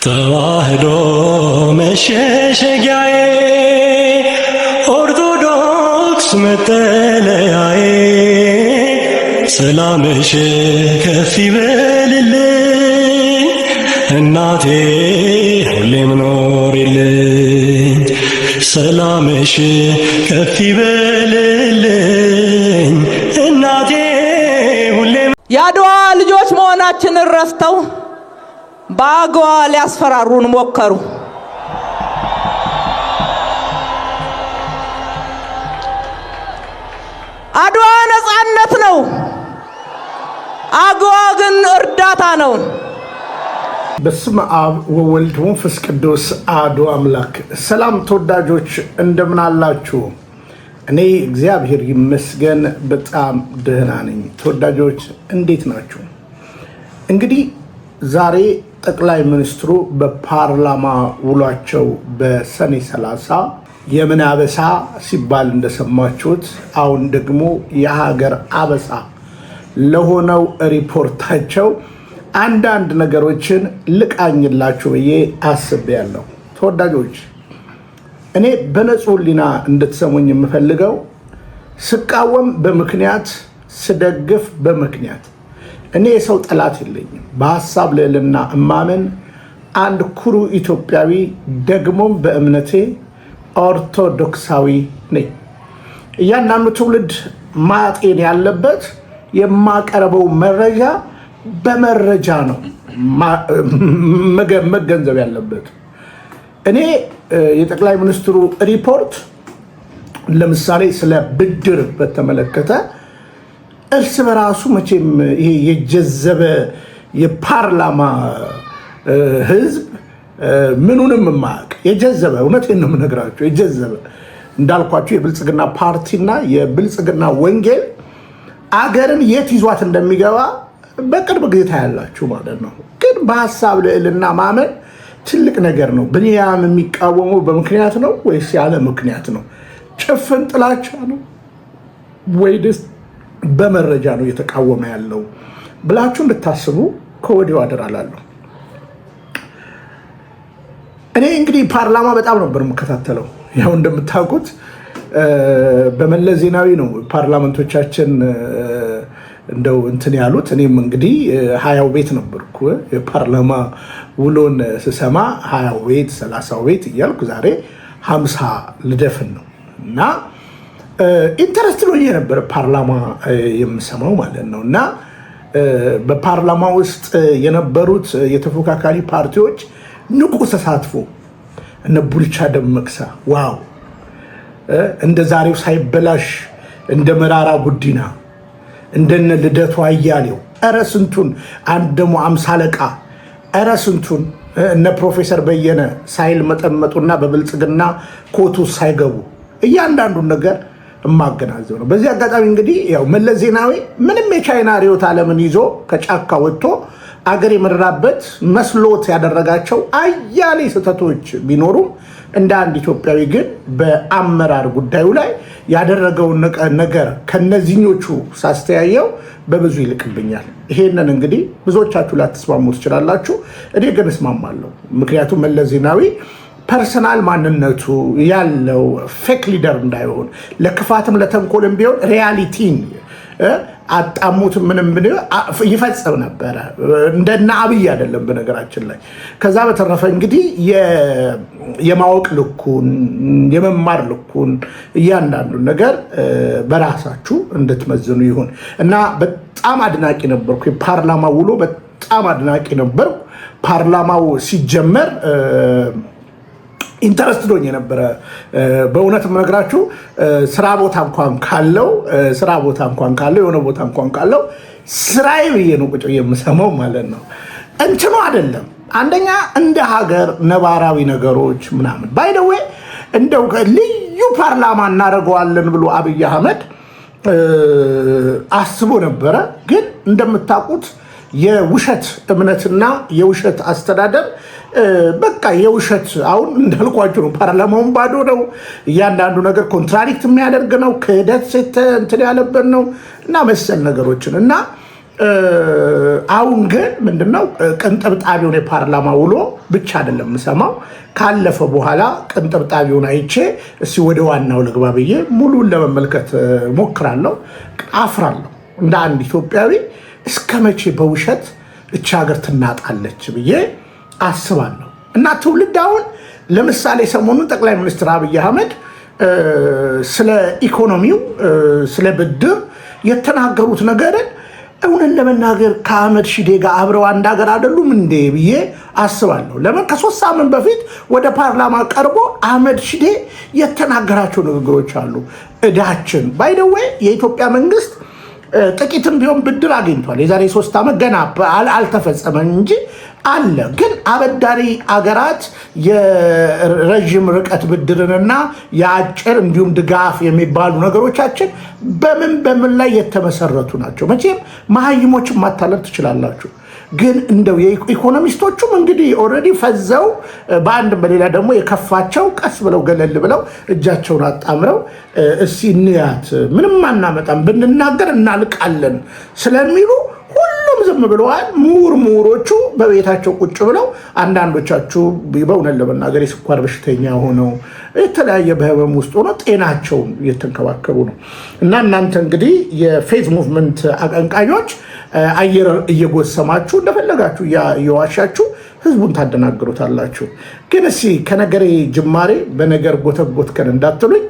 ተዋህዶ መሸሸጊያዬ ኦርቶዶክስ መጠለያዬ ሰላምሽ ከፍ ይበልልኝ እናቴ ሁሌም ኖሪልኝ ሰላምሽ ከፍ ይበልልኝ እናቴ ሁሌም የአድዋ ልጆች መሆናችንን ረስተው በአገዋ ሊያስፈራሩን ሞከሩ። አድዋ ነፃነት ነው፣ አገዋ ግን እርዳታ ነው። በስመ አብ ወወልድ ወመንፈስ ቅዱስ አሐዱ አምላክ። ሰላም ተወዳጆች እንደምን አላችሁ? እኔ እግዚአብሔር ይመስገን በጣም ደህና ነኝ። ተወዳጆች እንዴት ናችሁ? እንግዲህ ዛሬ ጠቅላይ ሚኒስትሩ በፓርላማ ውሏቸው በሰኔ 30 የምን አበሳ ሲባል እንደሰማችሁት አሁን ደግሞ የሀገር አበሳ ለሆነው ሪፖርታቸው አንዳንድ ነገሮችን ልቃኝላችሁ ብዬ አስቤያለሁ። ተወዳጆች እኔ በንጹህ ሕሊና እንድትሰሙኝ የምፈልገው ስቃወም በምክንያት ስደግፍ በምክንያት እኔ የሰው ጠላት የለኝም። በሐሳብ ልዕልና እማመን አንድ ኩሩ ኢትዮጵያዊ ደግሞም በእምነቴ ኦርቶዶክሳዊ ነኝ። እያንዳንዱ ትውልድ ማጤን ያለበት የማቀርበው መረጃ በመረጃ ነው መገንዘብ ያለበት። እኔ የጠቅላይ ሚኒስትሩ ሪፖርት ለምሳሌ ስለ ብድር በተመለከተ እርስ በራሱ መቼም ይሄ የጀዘበ የፓርላማ ህዝብ ምኑንም ማቅ የጀዘበ እውነቴን ነው የምነግራቸው። የጀዘበ እንዳልኳቸው የብልጽግና ፓርቲና የብልጽግና ወንጌል አገርን የት ይዟት እንደሚገባ በቅርብ ጊዜ ታያላችሁ ማለት ነው። ግን በሐሳብ ልዕልና ማመን ትልቅ ነገር ነው። ብንያም የሚቃወመው በምክንያት ነው ወይስ ያለ ምክንያት ነው? ጭፍን ጥላቻ ነው ወይስ በመረጃ ነው እየተቃወመ ያለው ብላችሁ እንድታስቡ ከወዲሁ አደራላለሁ። እኔ እንግዲህ ፓርላማ በጣም ነበር የምከታተለው። ያው እንደምታውቁት በመለስ ዜናዊ ነው ፓርላመንቶቻችን እንደው እንትን ያሉት። እኔም እንግዲህ 20 ቤት ነበርኩ። የፓርላማ ውሎን ስሰማ 20 ቤት 30 ቤት እያልኩ ዛሬ 50 ልደፍን ነው እና ኢንተረስት ነው የነበረ ፓርላማ የምሰማው ማለት ነው። እና በፓርላማ ውስጥ የነበሩት የተፎካካሪ ፓርቲዎች ንቁ ተሳትፎ እነ ቡልቻ ደመቅሳ ዋው፣ እንደ ዛሬው ሳይበላሽ እንደ መራራ ጉዲና እንደነ ልደቱ አያሌው ኧረ ስንቱን፣ አንድ ደግሞ 50 አለቃ ኧረ ስንቱን እነ ፕሮፌሰር በየነ ሳይል መጠመጡና በብልጽግና ኮቱ ሳይገቡ እያንዳንዱን ነገር የማገናዘብ ነው። በዚህ አጋጣሚ እንግዲህ ያው መለስ ዜናዊ ምንም የቻይና ርዕዮተ ዓለምን ይዞ ከጫካ ወጥቶ አገር የመራበት መስሎት ያደረጋቸው አያሌ ስህተቶች ቢኖሩም እንደ አንድ ኢትዮጵያዊ ግን በአመራር ጉዳዩ ላይ ያደረገውን ነገር ከነዚህኞቹ ሳስተያየው በብዙ ይልቅብኛል። ይሄንን እንግዲህ ብዙዎቻችሁ ላትስማሙ ትችላላችሁ። እኔ ግን እስማማለሁ። ምክንያቱም መለስ ዜናዊ ፐርሰናል ማንነቱ ያለው ፌክ ሊደር እንዳይሆን ለክፋትም ለተንኮልም ቢሆን ሪያሊቲን አጣሙት ምንም ይፈጽም ነበረ። እንደና አብይ አይደለም በነገራችን ላይ። ከዛ በተረፈ እንግዲህ የማወቅ ልኩን የመማር ልኩን እያንዳንዱ ነገር በራሳችሁ እንድትመዝኑ ይሁን እና በጣም አድናቂ ነበርኩ። የፓርላማ ውሎ በጣም አድናቂ ነበርኩ። ፓርላማው ሲጀመር ኢንተረስት ዶኝ የነበረ በእውነት የምነግራችሁ ስራ ቦታ እንኳን ካለው የሆነ ቦታ እንኳን ካለው ስራዬ ብዬ ነው ቁጭ የምሰማው ማለት ነው። እንትኑ አይደለም አንደኛ እንደ ሀገር ነባራዊ ነገሮች ምናምን ባይደዌ እንደው ልዩ ፓርላማ እናደርገዋለን ብሎ አብይ አህመድ አስቦ ነበረ። ግን እንደምታውቁት የውሸት እምነትና የውሸት አስተዳደር በቃ የውሸት አሁን እንዳልኳችሁ ነው። ፓርላማውን ባዶ ነው። እያንዳንዱ ነገር ኮንትራዲክት የሚያደርግ ነው። ክህደት እንትን ያለበት ነው እና መሰል ነገሮችን እና አሁን ግን ምንድነው ቅንጥብጣቢውን የፓርላማ ውሎ ብቻ አይደለም የምሰማው ካለፈ በኋላ ቅንጥብጣቢውን አይቼ እስቲ ወደ ዋናው ልግባ ብዬ ሙሉን ለመመልከት ሞክራለሁ። አፍራለሁ እንደ አንድ ኢትዮጵያዊ እስከ መቼ በውሸት እቺ ሀገር ትናጣለች ብዬ አስባለሁ። እና ትውልድ አሁን ለምሳሌ ሰሞኑን ጠቅላይ ሚኒስትር አብይ አህመድ ስለ ኢኮኖሚው ስለ ብድር የተናገሩት ነገርን እውነት ለመናገር ከአህመድ ሺዴ ጋር አብረው አንድ ሀገር አይደሉም እንዴ ብዬ አስባለሁ። ለምን ከ3 ሳምንት በፊት ወደ ፓርላማ ቀርቦ አህመድ ሺዴ የተናገራቸው ንግግሮች አሉ። እዳችን ባይ ዘ ዌይ የኢትዮጵያ መንግስት ጥቂትም ቢሆን ብድር አግኝቷል። የዛሬ 3 ዓመት ገና አልተፈጸመም እንጂ አለ። ግን አበዳሪ አገራት የረጅም ርቀት ብድርንና የአጭር እንዲሁም ድጋፍ የሚባሉ ነገሮቻችን በምን ላይ የተመሰረቱ ናቸው? መቼም መሀይሞችን ማታለል ትችላላችሁ። ግን እንደው የኢኮኖሚስቶቹም እንግዲህ ኦልሬዲ ፈዘው በአንድ በሌላ ደግሞ የከፋቸው ቀስ ብለው ገለል ብለው እጃቸውን አጣምረው እስቲ እንያት ምንም አናመጣም ብንናገር እናልቃለን ስለሚሉ ሁሉም ዝም ብለዋል። ምሁሮቹ በቤታቸው ቁጭ ብለው አንዳንዶቻችሁ በእውነት ለመናገር የስኳር በሽተኛ ሆነው የተለያየ በህመም ውስጥ ሆነው ጤናቸውን እየተንከባከቡ ነው። እና እናንተ እንግዲህ የፌዝ ሙቭመንት አቀንቃኞች አየር እየጎሰማችሁ እንደፈለጋችሁ እየዋሻችሁ ህዝቡን ታደናግሩታላችሁ። ግን እስቲ ከነገሬ ጅማሬ በነገር ጎተጎትከን እንዳትሉኝ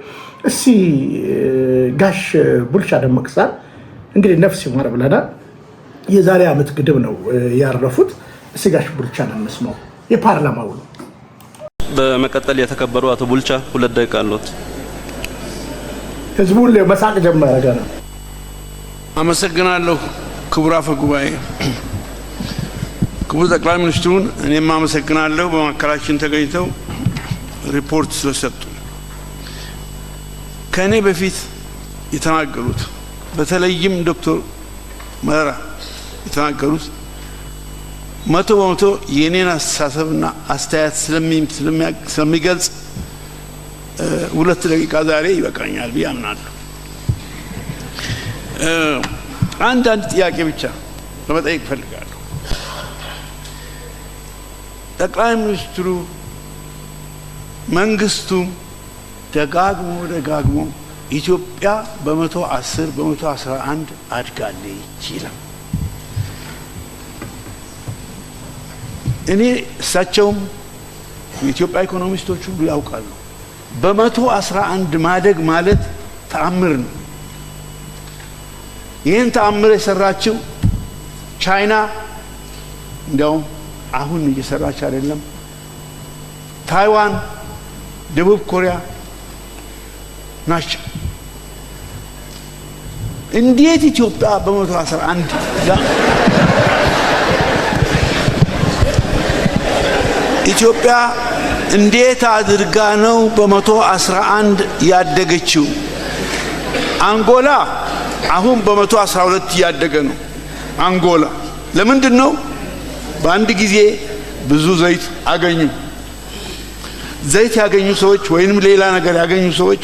እስቲ ጋሽ ቡልቻ ደመቅሳን እንግዲህ ነፍስ ይማር ብለናል። የዛሬ ዓመት ግድብ ነው ያረፉት። እስቲ ጋሽ ቡልቻን እንስማው የፓርላማው ነው። በመቀጠል የተከበሩ አቶ ቡልቻ 2 ደቂቃ አሉት። ህዝቡን መሳቅ ጀመረ ገና። አመሰግናለሁ ክቡር አፈ ጉባኤ፣ ክቡር ጠቅላይ ሚኒስትሩን እኔም አመሰግናለሁ በማዕከላችን ተገኝተው ሪፖርት ስለሰጡ። ከእኔ በፊት የተናገሩት በተለይም ዶክተር መረራ የተናገሩት 100% የኔን አስተሳሰብና አስተያየት ስለሚገልጽ 2 ደቂቃ ዛሬ ይበቃኛል ብዬ አምናለሁ። አንዳንድ ጥያቄ ብቻ ለመጠየቅ ፈልጋለሁ። ጠቅላይ ሚኒስትሩ መንግስቱ ደጋግሞ ኢትዮጵያ በ110 በ111 አድጋለች ይላል። እኔ እሳቸውም የኢትዮጵያ ኢኮኖሚስቶች ሁሉ ያውቃሉ። በ111 ማደግ ማለት ተአምር ነው። ይህን ተአምር የሰራችው ቻይና እንዲያውም አሁን እየሰራች አይደለም፣ ታይዋን፣ ደቡብ ኮሪያ ናቸው። እንዴት ኢትዮጵያ በ111 ኢትዮጵያ እንዴት አድርጋ ነው በ111 ያደገችው? አንጎላ አሁን በ112 እያደገ ነው። አንጎላ ለምንድን ነው? በአንድ ጊዜ ብዙ ዘይት አገኙ። ዘይት ያገኙ ሰዎች ወይንም ሌላ ነገር ያገኙ ሰዎች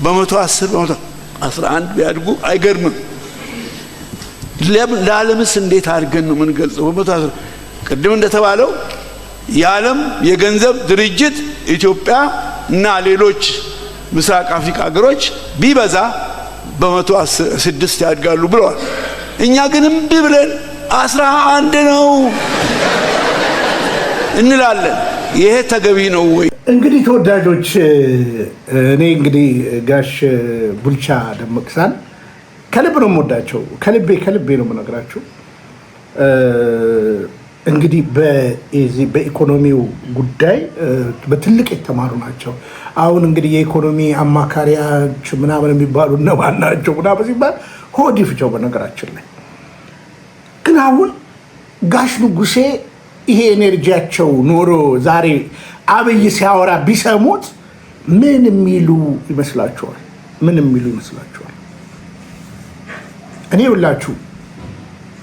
በ110 በ111 ቢያድጉ አይገርምም? ለዓለምስ እንዴት አድርገን ነው የምንገልጸው? በ110 ቅድም እንደተባለው የዓለም የገንዘብ ድርጅት ኢትዮጵያ እና ሌሎች ምስራቅ አፍሪካ ሀገሮች ቢበዛ በ106 ያድጋሉ ብለዋል። እኛ ግን እምቢ ብለን 11 ነው እንላለን። ይሄ ተገቢ ነው ወይ? እንግዲህ ተወዳጆች፣ እኔ እንግዲህ ጋሽ ቡልቻ ደመቅሳን ከልብ ነው የምወዳቸው። ከልቤ ነው የምነግራቸው። እንግዲህ በኢኮኖሚው ጉዳይ በትልቅ የተማሩ ናቸው። አሁን እንግዲህ የኢኮኖሚ አማካሪያች ምናምን የሚባሉ እነማን ናቸው ምናምን ሲባል ሆድ ይፍጨው። በነገራችን ላይ ግን አሁን ጋሽ ንጉሴ ይሄ ኤነርጂያቸው ኖሮ ዛሬ አብይ ሲያወራ ቢሰሙት ምን የሚሉ ይመስላችኋል? እኔ ብላችሁ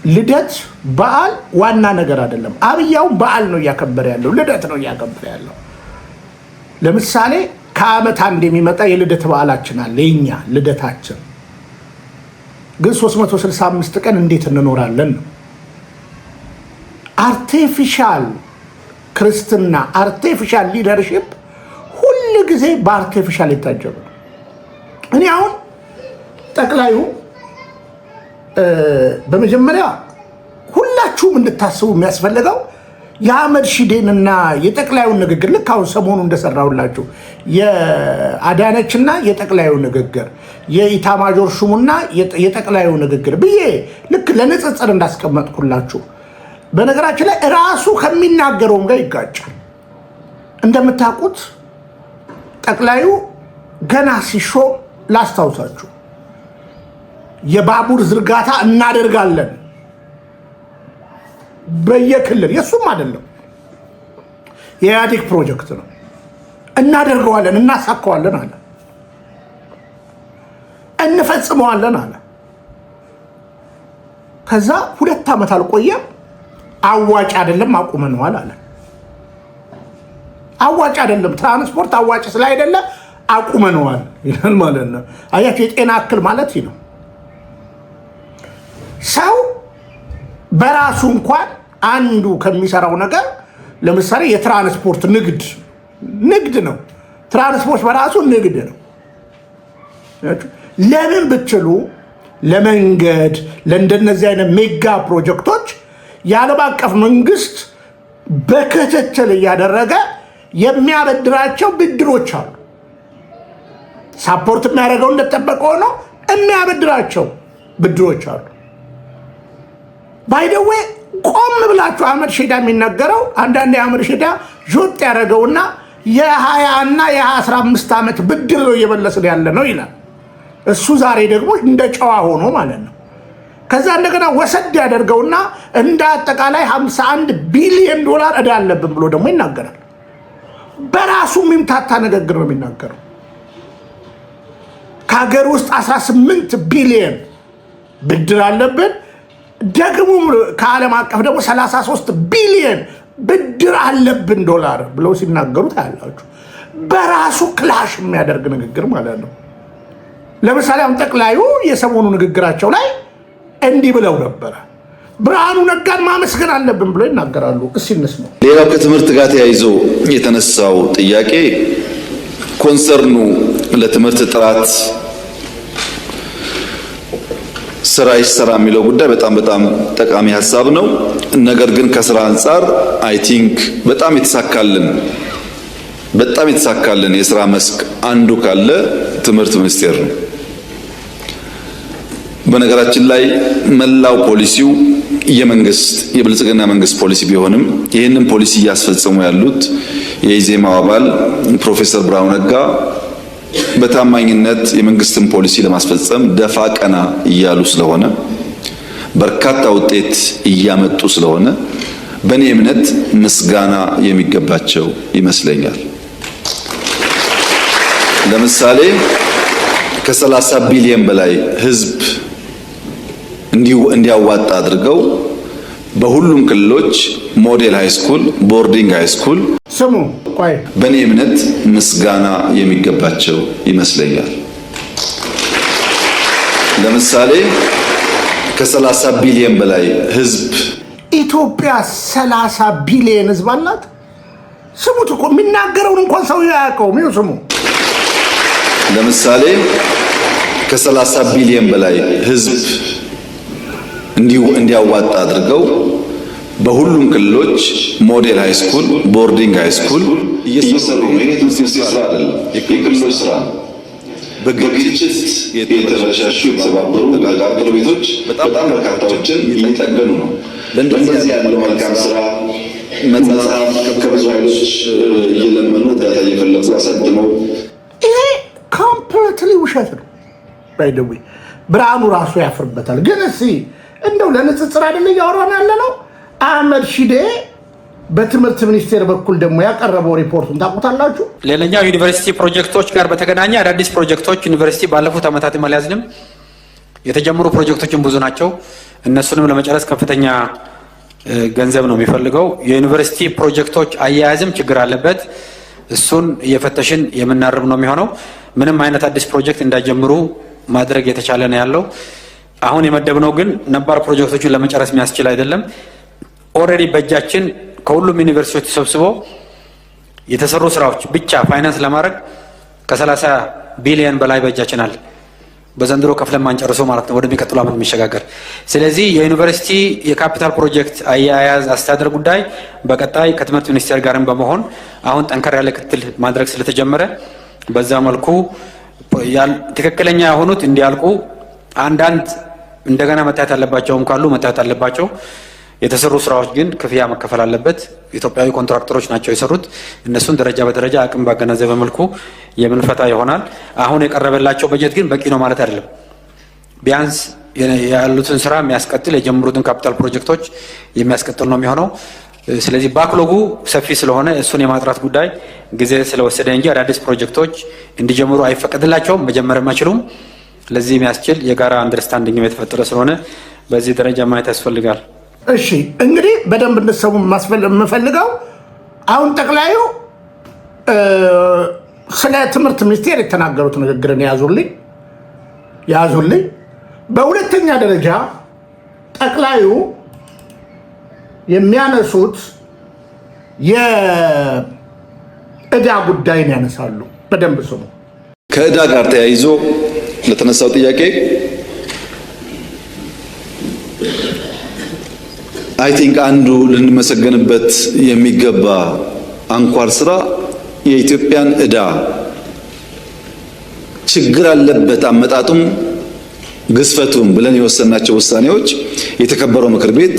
ልደት በዓል ዋና ነገር አይደለም። አብያው በዓል ነው እያከበረ ያለው፣ ልደት ነው እያከበረ ያለው። ለምሳሌ ከዓመት አንድ የሚመጣ የልደት በዓላችን አለ። የኛ ልደታችን ግን 365 ቀን እንዴት እንኖራለን ነው። አርቲፊሻል ክርስትና፣ አርቲፊሻል ሊደርሺፕ ሁል ጊዜ በአርቲፊሻል የታጀበ ነው። እኔ አሁን ጠቅላዩ በመጀመሪያ ሁላችሁም እንድታስቡ የሚያስፈልገው የአህመድ ሺዴንና የጠቅላዩን ንግግር ልክ አሁን ሰሞኑ እንደሰራሁላችሁ የአዳነችና የጠቅላዩ ንግግር የኢታማጆር ሹሙና የጠቅላዩ ንግግር ብዬ ልክ ለንጽጽር እንዳስቀመጥኩላችሁ፣ በነገራችን ላይ ራሱ ከሚናገረውም ጋር ይጋጫል። እንደምታውቁት ጠቅላዩ ገና ሲሾም ላስታውሳችሁ የባቡር ዝርጋታ እናደርጋለን በየክልል፣ የሱም አይደለም የኢህአዴግ ፕሮጀክት ነው፣ እናደርገዋለን፣ እናሳካዋለን አለ፣ እንፈጽመዋለን አለ። ከዛ 2 ዓመት አልቆየም፣ አዋጭ አይደለም አቁመነዋል አለ። አዋጭ አይደለም፣ ትራንስፖርት አዋጭ ስላይደለ አቁመነዋል ይላል ማለት ነው። አያችሁ፣ የጤና እክል ማለት ነው። ሰው በራሱ እንኳን አንዱ ከሚሰራው ነገር ለምሳሌ የትራንስፖርት ንግድ ነው። ትራንስፖርት በራሱ ንግድ ነው። ለምን ብትሉ ለመንገድ ለእንደነዚህ አይነት ሜጋ ፕሮጀክቶች የዓለም አቀፍ መንግስት በክትትል እያደረገ የሚያበድራቸው ብድሮች አሉ። ሳፖርት የሚያደርገው እንደተጠበቀ ሆኖ የሚያበድራቸው ብድሮች አሉ። ባይደዌ ቆም ብላችሁ አህመድ ሺዳ የሚናገረው አንዳንድ የአህመድ ሺዳ ጆጥ ያደረገውና የ20 እና የ15 ዓመት ብድር ነው እየመለስን ያለ ነው ይላል። እሱ ዛሬ ደግሞ እንደ ጨዋ ሆኖ ማለት ነው። ከዛ እንደገና ወሰድ ያደርገውና እንደ አጠቃላይ 51 ቢሊዮን ዶላር ዕዳ አለብን ብሎ ደግሞ ይናገራል። በራሱ የሚምታታ ንግግር ነው የሚናገረው። ከሀገር ውስጥ 18 ቢሊዮን ብድር አለብን፣ ደግሞ ከዓለም አቀፍ ደግሞ 33 ቢሊዮን ብድር አለብን ዶላር ብለው ሲናገሩ ታያላችሁ። በራሱ ክላሽ የሚያደርግ ንግግር ማለት ነው። ለምሳሌ አሁን ጠቅላዩ የሰሞኑ ንግግራቸው ላይ እንዲህ ብለው ነበረ። ብርሃኑ ነጋን ማመስገን አለብን ብሎ ይናገራሉ። እስኪ እንስማው። ሌላው ከትምህርት ጋር ተያይዞ የተነሳው ጥያቄ ኮንሰርኑ ለትምህርት ጥራት ስራ ይሰራ የሚለው ጉዳይ በጣም ጠቃሚ ሀሳብ ነው። ነገር ግን ከስራ አንጻር አይ ቲንክ በጣም የተሳካልን የስራ መስክ አንዱ ካለ ትምህርት ሚኒስቴር ነው። በነገራችን ላይ መላው ፖሊሲው የብልጽግና መንግስት ፖሊሲ ቢሆንም ይህንን ፖሊሲ እያስፈጸሙ ያሉት የኢዜማው አባል ፕሮፌሰር ብርሃኑ ነጋ በታማኝነት የመንግስትን ፖሊሲ ለማስፈጸም ደፋ ቀና እያሉ ስለሆነ በርካታ ውጤት እያመጡ ስለሆነ በእኔ እምነት ምስጋና የሚገባቸው ይመስለኛል። ለምሳሌ ከ30 ቢሊዮን በላይ ህዝብ እንዲያዋጣ አድርገው በሁሉም ክልሎች ሞዴል ሃይስኩል፣ ቦርዲንግ ሃይስኩል ስሙ ቆይ በእኔ እምነት ምስጋና የሚገባቸው ይመስለኛል። ለምሳሌ ከ30 ቢሊዮን በላይ ህዝብ ኢትዮጵያ 30 ቢሊዮን ህዝብ አላት። ስሙት እኮ የሚናገረውን እንኳን ሰው ያውቀው ነው። ስሙ ለምሳሌ ከ30 ቢሊዮን በላይ ህዝብ እንዲያዋጣ አድርገው በሁሉም ክልሎች ሞዴል ሃይስኩል፣ ቦርዲንግ ሃይስኩል እየሰሩ ነው። ይሄ ትምህርት ስራ አይደለም፣ የክልሎች ስራ ነው። በግጭት የተበላሹ የተሰባበሩ ተጋጋሩ ቤቶች በጣም በርካታዎችን እየጠገኑ ነው። ለእንደዚህ ያለው መልካም ስራ መጽሐፍ ከብዙ ኃይሎች እየለመኑ እርዳታ እየፈለጉ አሳድመው ይሄ ኮምፕሊትሊ ውሸት ነው። ባይደዊ ብርሃኑ ራሱ ያፍርበታል። ግን እስኪ እንደው ለንጽጽር አይደለ እያወራን ያለ ነው። አህመድ ሺዴ በትምህርት ሚኒስቴር በኩል ደግሞ ያቀረበው ሪፖርቱን ታውቁታላችሁ። ሌላኛው ዩኒቨርሲቲ ፕሮጀክቶች ጋር በተገናኘ አዳዲስ ፕሮጀክቶች ዩኒቨርሲቲ ባለፉት ዓመታት ማለትም የተጀመሩ ፕሮጀክቶችን ብዙ ናቸው። እነሱንም ለመጨረስ ከፍተኛ ገንዘብ ነው የሚፈልገው። የዩኒቨርሲቲ ፕሮጀክቶች አያያዝም ችግር አለበት። እሱን እየፈተሽን የምናርም ነው የሚሆነው። ምንም አይነት አዲስ ፕሮጀክት እንዳይጀምሩ ማድረግ የተቻለ ነው ያለው። አሁን የመደብነው ግን ነባር ፕሮጀክቶችን ለመጨረስ የሚያስችል አይደለም። ኦልሬዲ በእጃችን ከሁሉም ዩኒቨርሲቲዎች ተሰብስቦ የተሰሩ ስራዎች ብቻ ፋይናንስ ለማድረግ ከ30 ቢሊዮን በላይ በእጃችን አለ። በዘንድሮ ከፍለን ማንጨርሰው ማለት ነው ወደሚቀጥለው ዓመት የሚሸጋገር። ስለዚህ የዩኒቨርሲቲ የካፒታል ፕሮጀክት አያያዝ አስተዳደር ጉዳይ በቀጣይ ከትምህርት ሚኒስቴር ጋርም በመሆን አሁን ጠንከር ያለ ክትትል ማድረግ ስለተጀመረ በዛ መልኩ ትክክለኛ የሆኑት እንዲያልቁ አንዳንድ እንደገና መታየት አለባቸውም ካሉ መታየት አለባቸው። የተሰሩ ስራዎች ግን ክፍያ መከፈል አለበት። ኢትዮጵያዊ ኮንትራክተሮች ናቸው የሰሩት። እነሱን ደረጃ በደረጃ አቅም ባገናዘበ መልኩ የምንፈታ ይሆናል። አሁን የቀረበላቸው በጀት ግን በቂ ነው ማለት አይደለም። ቢያንስ ያሉትን ስራ የሚያስቀጥል የጀመሩትን ካፒታል ፕሮጀክቶች የሚያስቀጥል ነው የሚሆነው። ስለዚህ ባክሎጉ ሰፊ ስለሆነ እሱን የማጥራት ጉዳይ ጊዜ ስለወሰደ እንጂ አዳዲስ ፕሮጀክቶች እንዲጀምሩ አይፈቀድላቸውም፣ መጀመርም አይችሉም። ለዚህ የሚያስችል የጋራ አንደርስታንዲንግ የተፈጠረ ስለሆነ በዚህ ደረጃ ማየት ያስፈልጋል። እሺ እንግዲህ በደንብ እንድትሰሙ የምፈልገው አሁን ጠቅላዩ ስለ ትምህርት ሚኒስቴር የተናገሩት ንግግርን ያዙልኝ። በሁለተኛ ደረጃ ጠቅላዩ የሚያነሱት የዕዳ ጉዳይን ያነሳሉ። በደንብ ስሙ። ከዕዳ ጋር ተያይዞ ለተነሳው ጥያቄ አይ ቲንክ አንዱ ልንመሰገንበት የሚገባ አንኳር ስራ የኢትዮጵያን ዕዳ ችግር አለበት አመጣጡም ግዝፈቱም ብለን የወሰናቸው ውሳኔዎች የተከበረው ምክር ቤት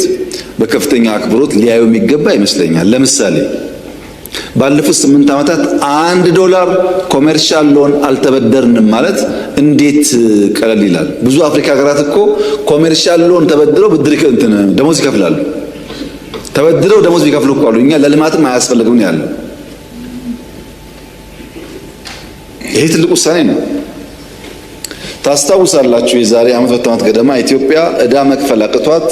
በከፍተኛ አክብሮት ሊያዩ የሚገባ ይመስለኛል። ለምሳሌ ባለፉት 8 ዓመታት $1 ኮሜርሻል ሎን አልተበደርንም ማለት እንዴት ቀለል ይላል? ብዙ አፍሪካ ሀገራት እኮ ኮሜርሻል ሎን ተበድረው ብድር ደሞዝ ይከፍላሉ። ተበድረው ደሞዝ ቢከፍሉ እኮ አሉ። እኛ ለልማትም አያስፈልግም ነው ያለው። ይሄ ትልቅ ውሳኔ ነው። ታስታውሳላችሁ የዛሬ ዓመት ገደማ ኢትዮጵያ ዕዳ መክፈል አቅቷት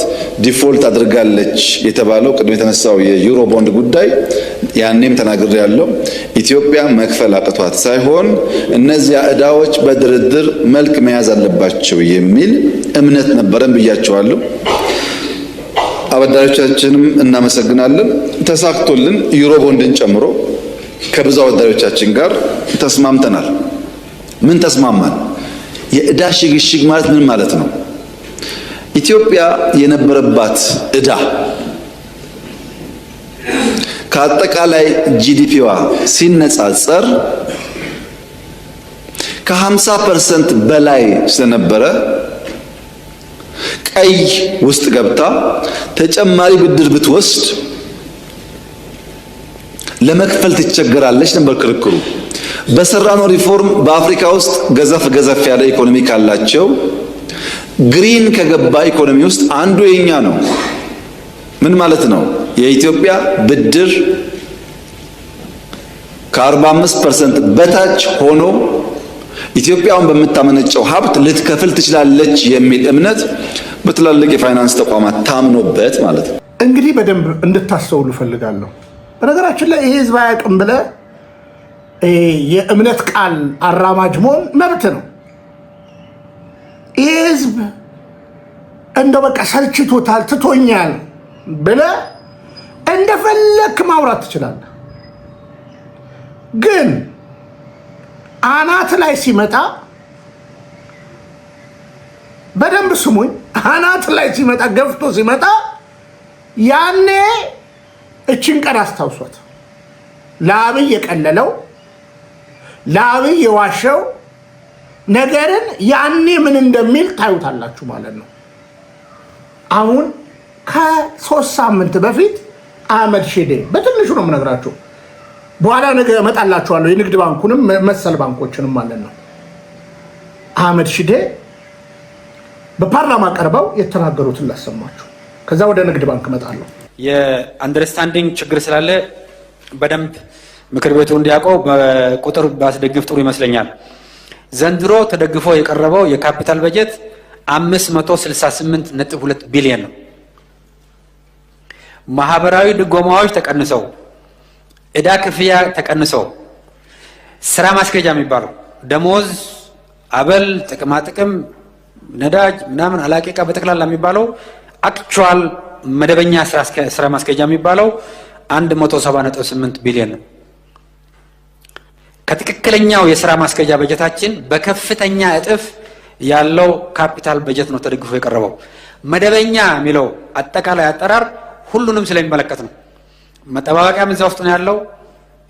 ዲፎልት አድርጋለች የተባለው ቅድም የተነሳው የዩሮ ቦንድ ጉዳይ ያኔም ተናግሬ ያለው ኢትዮጵያ መክፈል አቅቷት ሳይሆን እነዚያ ዕዳዎች በድርድር መልክ መያዝ አለባቸው የሚል እምነት ነበረን ብያቸዋለሁ። አበዳሪዎቻችንም እናመሰግናለን። ተሳክቶልን ዩሮ ቦንድን ጨምሮ ከብዙ አበዳሪዎቻችን ጋር ተስማምተናል። ምን ተስማማን? የዕዳ ሽግሽግ ማለት ምን ማለት ነው? ኢትዮጵያ የነበረባት ዕዳ ከአጠቃላይ ጂዲፒዋ ሲነጻጸር ከ50% በላይ ስለነበረ ቀይ ውስጥ ገብታ ተጨማሪ ብድር ብትወስድ ለመክፈል ትቸገራለች ነበር ክርክሩ። በሰራነው ሪፎርም በአፍሪካ ውስጥ ገዘፍ ያለ ኢኮኖሚ ካላቸው ግሪን ከገባ ኢኮኖሚ ውስጥ አንዱ የኛ ነው። ምን ማለት ነው? የኢትዮጵያ ብድር ከ45% በታች ሆኖ ኢትዮጵያውን በምታመነጨው ሀብት ልትከፍል ትችላለች የሚል እምነት በትላልቅ የፋይናንስ ተቋማት ታምኖበት ማለት ነው። እንግዲህ በደንብ እንድታስተውሉ ፈልጋለሁ። በነገራችን ላይ ይሄ ህዝብ አያውቅም ብለህ የእምነት ቃል አራማጅ መሆን መብት ነው። ይህ ህዝብ እንደው በቃ ሰልችቶታል፣ ትቶኛል ብለህ እንደፈለክ ማውራት ትችላለህ። ግን አናት ላይ ሲመጣ በደንብ ስሙኝ፣ አናት ላይ ሲመጣ ገፍቶ ሲመጣ ያኔ እችን ቀን አስታውሷት። ለአብይ የቀለለው ለአብይ የዋሸው ነገርን ያኔ ምን እንደሚል ታዩታላችሁ ማለት ነው። አሁን ከ3 ሳምንት በፊት አህመድ ሺዴ በትንሹ ነው የምነግራችሁ፣ በኋላ ነገ እመጣላችኋለሁ የንግድ ባንኩንም መሰል ባንኮችንም ማለት ነው። አህመድ ሺዴ በፓርላማ ቀርበው የተናገሩትን ላሰማችሁ፣ ከዛ ወደ ንግድ ባንክ እመጣለሁ። የአንደርስታንዲንግ ችግር ስላለ በደንብ ምክር ቤቱ እንዲያውቀው በቁጥር ባስደግፍ ጥሩ ይመስለኛል። ዘንድሮ ተደግፎ የቀረበው የካፒታል በጀት 568.2 ቢሊዮን ነው። ማህበራዊ ድጎማዎች ተቀንሰው፣ ዕዳ ክፍያ ተቀንሰው፣ ስራ ማስኬጃ የሚባለው ደሞዝ፣ አበል፣ ጥቅማ ጥቅም ነዳጅ ምናምን አላቂቃ በተክላላ የሚባለው አክቹዋል መደበኛ ስራ ማስኬጃ የሚባለው 170.8 ቢሊዮን ነው። ከትክክለኛው የስራ ማስኬጃ በጀታችን በከፍተኛ እጥፍ ያለው ካፒታል በጀት ነው ተደግፎ የቀረበው። መደበኛ የሚለው አጠቃላይ አጠራር ሁሉንም ስለሚመለከት ነው። መጠባበቂያም እዛ ውስጥ ነው ያለው፣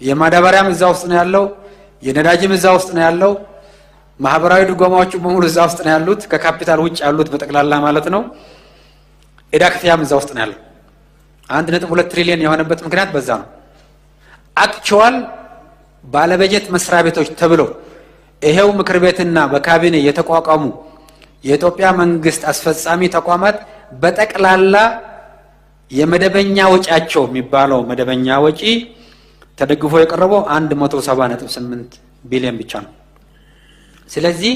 የማዳበሪያም እዛ ውስጥ ነው ያለው፣ የነዳጅም እዛ ውስጥ ነው ያለው፣ ማህበራዊ ድጎማዎቹ በሙሉ እዛ ውስጥ ነው ያሉት፣ ከካፒታል ውጭ ያሉት በጠቅላላ ማለት ነው። ዕዳ ክፍያም እዛ ውስጥ ነው ያለው። 1.2 ትሪሊዮን የሆነበት ምክንያት በዛ ነው። አክቹዋል ባለበጀት መስሪያ ቤቶች ተብሎ ይሄው ምክር ቤትና በካቢኔ የተቋቋሙ የኢትዮጵያ መንግስት አስፈጻሚ ተቋማት በጠቅላላ የመደበኛ ወጪያቸው የሚባለው መደበኛ ወጪ ተደግፎ የቀረበው 170.8 ቢሊዮን ብቻ ነው። ስለዚህ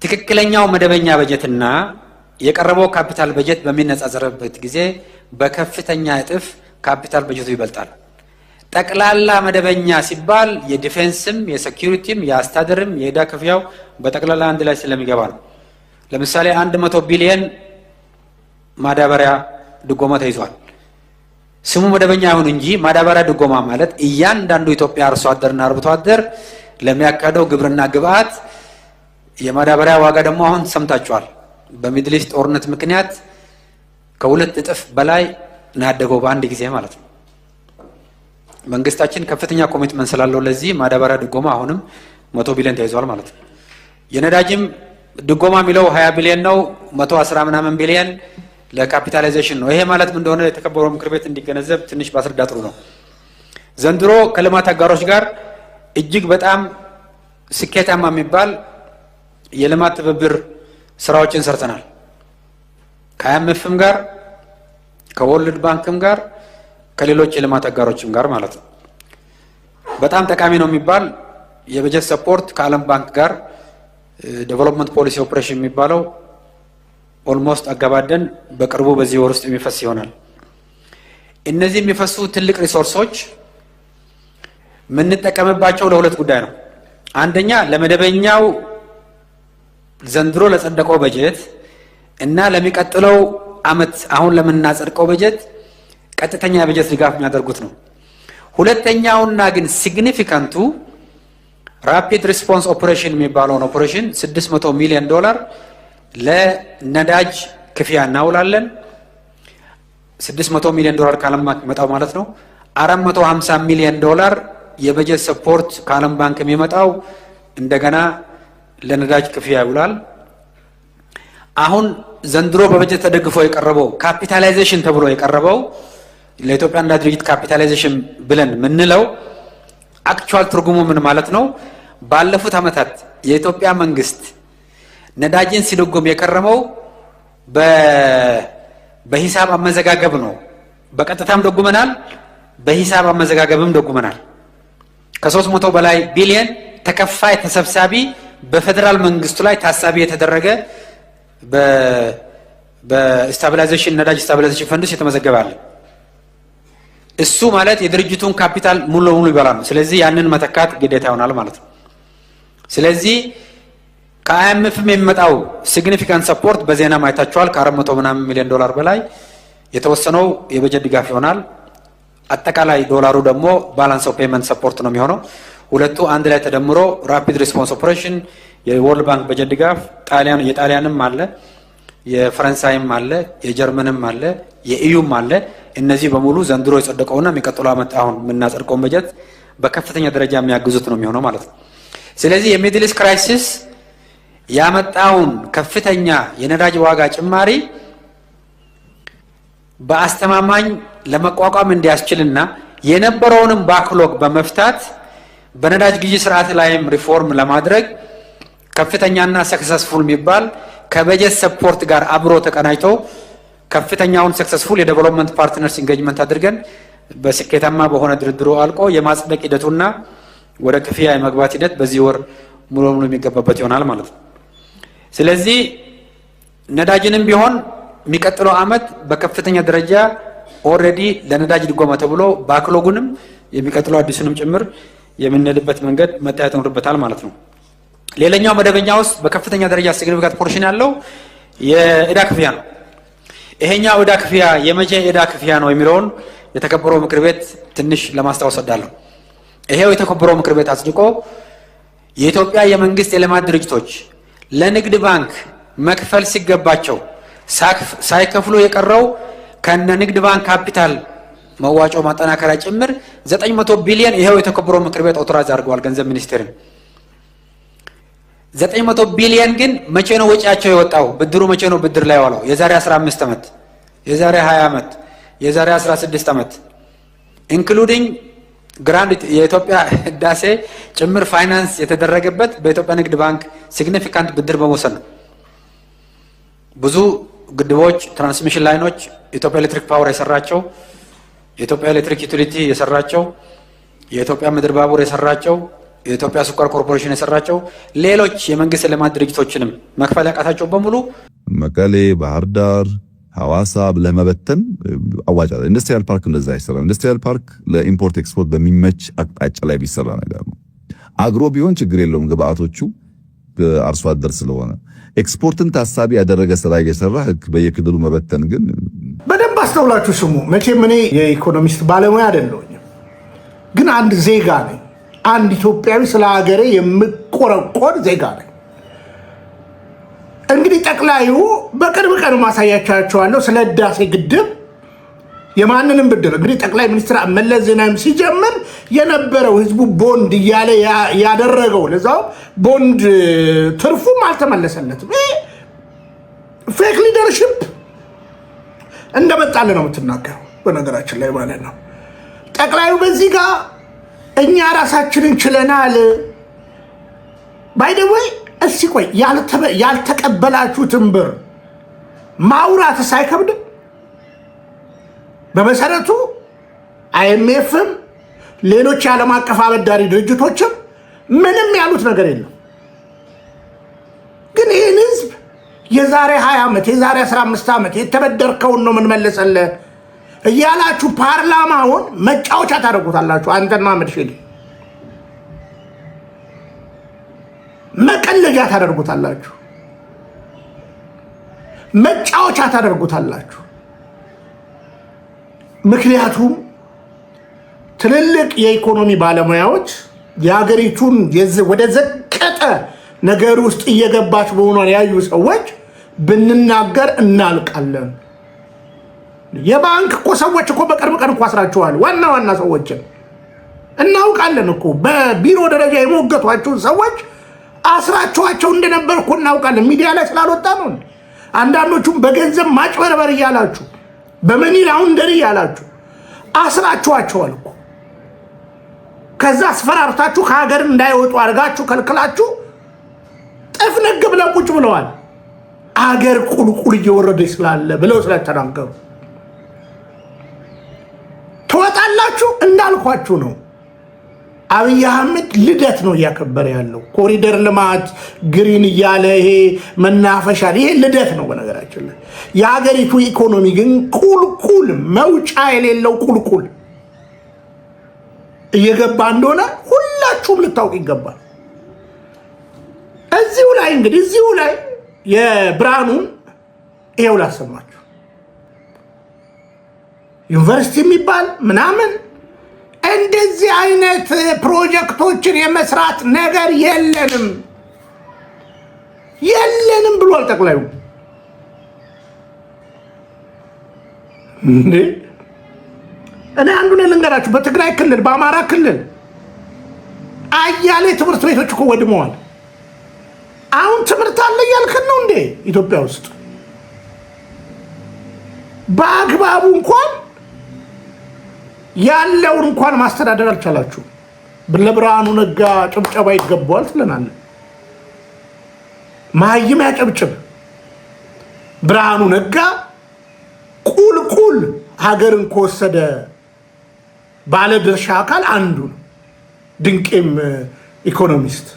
ትክክለኛው መደበኛ በጀትና የቀረበው ካፒታል በጀት በሚነጻጸርበት ጊዜ በከፍተኛ እጥፍ ካፒታል በጀቱ ይበልጣል። ጠቅላላ መደበኛ ሲባል የዲፌንስም የሴኩሪቲም የአስተዳደርም የዕዳ ክፍያው በጠቅላላ አንድ ላይ ስለሚገባ ነው። ለምሳሌ 100 ቢሊዮን ማዳበሪያ ድጎማ ተይዟል። ስሙ መደበኛ ይሁን እንጂ ማዳበሪያ ድጎማ ማለት እያንዳንዱ ኢትዮጵያ አርሶ አደርና አርብቶ አደር ለሚያካሄደው ግብርና ግብአት የማዳበሪያ ዋጋ ደግሞ አሁን ሰምታችኋል። በሚድል ኢስት ጦርነት ምክንያት ከ2 እጥፍ በላይ ናደገው በአንድ ጊዜ ማለት ነው። መንግስታችን ከፍተኛ ኮሚትመንት ስላለው ለዚህ ማዳበሪያ ድጎማ አሁንም 100 ቢሊዮን ተይዟል ማለት ነው። የነዳጅም ድጎማ የሚለው 20 ቢሊዮን ነው። 110 ምናምን ቢሊዮን ለካፒታላይዜሽን ነው። ይሄ ማለት ምን እንደሆነ የተከበረው ምክር ቤት እንዲገነዘብ ትንሽ ባስረዳ ጥሩ ነው። ዘንድሮ ከልማት አጋሮች ጋር እጅግ በጣም ስኬታማ የሚባል የልማት ትብብር ስራዎችን ሰርተናል። ከአይኤምኤፍም ጋር ከወርልድ ባንክም ጋር ከሌሎች የልማት አጋሮችም ጋር ማለት ነው። በጣም ጠቃሚ ነው የሚባል የበጀት ሰፖርት ከዓለም ባንክ ጋር ዴቨሎፕመንት ፖሊሲ ኦፕሬሽን የሚባለው ኦልሞስት አጋባደን በቅርቡ በዚህ ወር ውስጥ የሚፈስ ይሆናል። እነዚህ የሚፈሱ ትልቅ ሪሶርሶች የምንጠቀምባቸው ለሁለት ጉዳይ ነው። አንደኛ ለመደበኛው ዘንድሮ ለጸደቀው በጀት እና ለሚቀጥለው አመት አሁን ለምናጸድቀው በጀት ቀጥተኛ የበጀት ድጋፍ የሚያደርጉት ነው። ሁለተኛውና ግን ሲግኒፊካንቱ ራፒድ ሪስፖንስ ኦፕሬሽን የሚባለውን ኦፕሬሽን $600 ሚሊዮን ለነዳጅ ክፍያ እናውላለን። $600 ሚሊዮን ከዓለም ባንክ የሚመጣው ማለት ነው። $450 ሚሊዮን የበጀት ሰፖርት ከዓለም ባንክ የሚመጣው እንደገና ለነዳጅ ክፍያ ይውላል። አሁን ዘንድሮ በበጀት ተደግፎ የቀረበው ካፒታላይዜሽን ተብሎ የቀረበው ለኢትዮጵያ ነዳጅ ድርጅት ካፒታላይዜሽን ብለን ምንለው አክቹዋል ትርጉሙ ምን ማለት ነው? ባለፉት ዓመታት የኢትዮጵያ መንግስት ነዳጅን ሲደጎም የከረመው በሂሳብ አመዘጋገብ ነው። በቀጥታም ደጉመናል፣ በሂሳብ አመዘጋገብም ደጉመናል። ከ300 በላይ ቢሊየን ተከፋይ ተሰብሳቢ በፌደራል መንግስቱ ላይ ታሳቢ የተደረገ በስታቢላይዜሽን ነዳጅ ስታቢላይዜሽን ፈንድስ የተመዘገባል። እሱ ማለት የድርጅቱን ካፒታል ሙሉ ለሙሉ ይበላል ነው። ስለዚህ ያንን መተካት ግዴታ ይሆናል ማለት ነው። ስለዚህ ከአይኤምኤፍም የሚመጣው ሲግኒፊካንት ሰፖርት በዜና ማየታችኋል። ከ400 ምናምን ሚሊዮን በላይ የተወሰነው የበጀት ድጋፍ ይሆናል። አጠቃላይ ዶላሩ ደግሞ ባላንስ ኦፍ ፔመንት ሰፖርት ነው የሚሆነው። ሁለቱ አንድ ላይ ተደምሮ ራፒድ ሪስፖንስ ኦፕሬሽን የወርልድ ባንክ በጀት ድጋፍ የጣሊያንም አለ፣ የፈረንሳይም አለ፣ የጀርመንም አለ፣ የኢዩም አለ። እነዚህ በሙሉ ዘንድሮ የጸደቀውና የሚቀጥለው ዓመት አሁን የምናጸድቀውን በጀት በከፍተኛ ደረጃ የሚያግዙት ነው የሚሆነው ማለት ነው። ስለዚህ የሚድል ኢስት ክራይሲስ ያመጣውን ከፍተኛ የነዳጅ ዋጋ ጭማሪ በአስተማማኝ ለመቋቋም እንዲያስችልና የነበረውንም ባክሎግ በመፍታት በነዳጅ ግዢ ስርዓት ላይም ሪፎርም ለማድረግ ከፍተኛና ሰክሰስፉል የሚባል ከበጀት ሰፖርት ጋር አብሮ ተቀናጅቶ ከፍተኛውን ሰክሰስፉል የዴቨሎፕመንት ፓርትነርስ ኢንጌጅመንት አድርገን በስኬታማ በሆነ ድርድሩ አልቆ የማጽደቅ ሂደቱና ወደ ክፍያ የመግባት ሂደት በዚህ ወር ሙሉ ሙሉ የሚገባበት ይሆናል ማለት ነው። ስለዚህ ነዳጅንም ቢሆን የሚቀጥለው ዓመት በከፍተኛ ደረጃ ኦልሬዲ ለነዳጅ ድጎማ ተብሎ ባክሎጉንም የሚቀጥለው አዲሱንም ጭምር የምንሄድበት መንገድ መታየት ይኖርበታል ማለት ነው። ሌላኛው መደበኛ ውስጥ በከፍተኛ ደረጃ ሲግኒፊካንት ፖርሽን ያለው የዕዳ ክፍያ ነው። ይሄኛው ዕዳ ክፍያ የመቼ ዕዳ ክፍያ ነው የሚለውን የተከበረው ምክር ቤት ትንሽ ለማስታወስ ወዳለሁ። ይሄው የተከበረው ምክር ቤት አጽድቆ የኢትዮጵያ የመንግስት የልማት ድርጅቶች ለንግድ ባንክ መክፈል ሲገባቸው ሳይከፍሉ የቀረው ከነ ንግድ ባንክ ካፒታል መዋጮ ማጠናከሪያ ጭምር 900 ቢሊዮን ይሄው የተከበረው ምክር ቤት አውቶራይዝ አድርገዋል ገንዘብ ሚኒስቴርን። 900 ቢሊዮን ግን መቼ ነው ወጪያቸው የወጣው? ብድሩ መቼ ነው ብድር ላይ ዋለው? የዛሬ 15 ዓመት፣ የዛሬ 20 ዓመት፣ የዛሬ 16 ዓመት ኢንክሉዲንግ ግራንድ የኢትዮጵያ ህዳሴ ጭምር ፋይናንስ የተደረገበት በኢትዮጵያ ንግድ ባንክ ሲግኒፊካንት ብድር በመውሰድ ነው። ብዙ ግድቦች፣ ትራንስሚሽን ላይኖች ኢትዮጵያ ኤሌክትሪክ ፓወር የሰራቸው፣ የኢትዮጵያ ኤሌክትሪክ ዩቲሊቲ የሰራቸው፣ የኢትዮጵያ ምድር ባቡር የሰራቸው፣ የኢትዮጵያ ስኳር ኮርፖሬሽን የሰራቸው፣ ሌሎች የመንግስት ልማት ድርጅቶችንም መክፈል ያቃታቸው በሙሉ መቀሌ፣ ባህር ዳር፣ ሐዋሳ ብለህ መበተን አዋጭ አይደለም። ኢንዱስትሪያል ፓርክ እንደዛ አይሰራም። ኢንዱስትሪያል ፓርክ ለኢምፖርት ኤክስፖርት በሚመች አቅጣጫ ላይ ቢሰራ ነገር ነው። አግሮ ቢሆን ችግር የለውም ግብአቶቹ አርሶ አደር ስለሆነ። ኤክስፖርትን ታሳቢ ያደረገ ስራ እየሰራ በየክልሉ መበተን ግን በደንብ አስተውላችሁ ስሙ። መቼም እኔ የኢኮኖሚስት ባለሙያ አይደለሁኝም፣ ግን አንድ ዜጋ ነኝ። አንድ ኢትዮጵያዊ ስለ ሀገሬ የምቆረቆር ዜጋ ነኝ። እንግዲህ ጠቅላዩ በቅርብ ቀን ማሳያቻቸዋለሁ ስለ ህዳሴ ግድብ የማንንም ብድር እንግዲህ ጠቅላይ ሚኒስትር መለስ ዜናዊም ሲጀምር የነበረው ህዝቡ ቦንድ እያለ ያደረገው ለዛው ቦንድ ትርፉም አልተመለሰለትም። ፌክ ሊደርሺፕ እንደመጣለ ነው የምትናገረው። በነገራችን ላይ ማለት ነው ጠቅላዩ በዚህ ጋር እኛ ራሳችንን ችለናል ባይደወይ እስቲ ቆይ ያልተቀበላችሁትን ብር ማውራት ሳይከብድ በመሰረቱ አይኤምኤፍም ሌሎች የዓለም አቀፍ አበዳሪ ድርጅቶችም ምንም ያሉት ነገር የለም። ግን ይህን ህዝብ የዛሬ 20 ዓመት የዛሬ 15 ዓመት የተበደርከውን ነው የምንመልሰልህ እያላችሁ ፓርላማውን መጫወቻ ታደርጉታላችሁ። አንተና አህመድ ሺዴ መቀለጃ ታደርጉታላችሁ፣ መጫወቻ ታደርጉታላችሁ። ምክንያቱም ትልልቅ የኢኮኖሚ ባለሙያዎች የሀገሪቱን ወደ ዘቀጠ ነገር ውስጥ እየገባች መሆኗን ያዩ ሰዎች ብንናገር እናልቃለን። የባንክ እኮ ሰዎች እኮ በቅርብ ቀን እኮ አስራችኋል። ዋና ሰዎችን እናውቃለን እኮ በቢሮ ደረጃ የሞገቷቸውን ሰዎች አስራችኋቸው እንደነበር እኮ እናውቃለን። ሚዲያ ላይ ስላልወጣ ነው። አንዳንዶቹም በገንዘብ ማጭበርበር እያላችሁ በመኒ ላውንደሪ እያላችሁ አስራችኋቸዋል እኮ። ከዛ አስፈራርታችሁ ከሀገር እንዳይወጡ አድርጋችሁ ከልክላችሁ ጥፍንግ ብለው ቁጭ ብለዋል። አገር ቁልቁል እየወረደች ስላለ ብለው ስለተናገሩ ትወጣላችሁ። እንዳልኳችሁ ነው። አብይ አህመድ ልደት ነው እያከበረ ያለው። ኮሪደር ልማት ግሪን እያለ ይሄ መናፈሻ ይሄ ልደት ነው። በነገራችን ላይ የሀገሪቱ ኢኮኖሚ ግን ቁልቁል መውጫ የሌለው ቁልቁል እየገባ እንደሆነ ሁላችሁም ልታውቅ ይገባል። እዚሁ ላይ የብርሃኑን ይሄው ላሰማችሁ። ዩኒቨርሲቲ የሚባል ምናምን እንደዚህ አይነት ፕሮጀክቶችን የመስራት ነገር የለንም ብሏል ጠቅላዩ። እኔ አንዱን ልንገራችሁ። በትግራይ ክልል በአማራ ክልል አያሌ ትምህርት ቤቶች እኮ ወድመዋል። አሁን ትምህርት አለ እያልክን ነው እንዴ? ኢትዮጵያ ውስጥ በአግባቡ እንኳን ያለውን እንኳን ማስተዳደር አልቻላችሁ። ለብርሃኑ ነጋ ጭብጨባ ይገባዋል ትለናለህ። ማይም ያጨብጭብ። ብርሃኑ ነጋ ቁልቁል ሀገርን ከወሰደ ባለድርሻ አካል አንዱ ነው። ድንቄም ኢኮኖሚስት